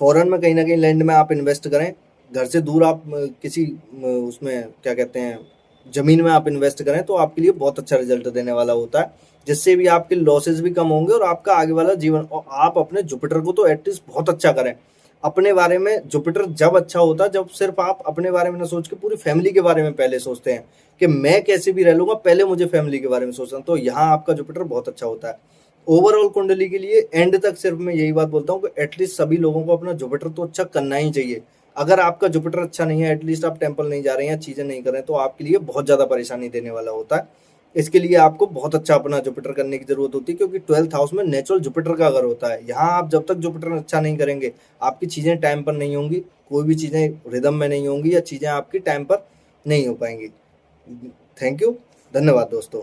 फॉरेन में कहीं ना कहीं लैंड में आप इन्वेस्ट करें, घर से दूर आप किसी उसमें क्या कहते हैं ज़मीन में आप इन्वेस्ट करें तो आपके लिए बहुत अच्छा रिजल्ट देने वाला होता है, जिससे भी आपके लॉसेस भी कम होंगे और आपका आगे वाला जीवन, और आप अपने जुपिटर को तो एटलीस्ट बहुत अच्छा करें अपने बारे में। जुपिटर जब अच्छा होता है जब सिर्फ आप अपने बारे में ना सोच के पूरी फैमिली के बारे में पहले सोचते हैं कि मैं कैसे भी रह लूंगा, पहले मुझे फैमिली के बारे में सोचना, तो यहाँ आपका जुपिटर बहुत अच्छा होता है। ओवरऑल कुंडली के लिए एंड तक सिर्फ मैं यही बात बोलता हूँ कि एटलीस्ट सभी लोगों को अपना जुपिटर तो अच्छा करना ही चाहिए। अगर आपका जुपिटर अच्छा नहीं है, एटलीस्ट आप टेम्पल नहीं जा रहे हैं या चीज़ें नहीं कर रहे हैं, तो आपके लिए बहुत ज़्यादा परेशानी देने वाला होता है। इसके लिए आपको बहुत अच्छा अपना जुपिटर करने की जरूरत होती है, क्योंकि 12th हाउस में नेचुरल जुपिटर का घर होता है। यहाँ आप जब तक जुपिटर अच्छा नहीं करेंगे, आपकी चीज़ें टाइम पर नहीं होंगी, कोई भी चीज़ें रिदम में नहीं होंगी या चीज़ें आपकी टाइम पर नहीं हो पाएंगी। थैंक यू, धन्यवाद दोस्तों।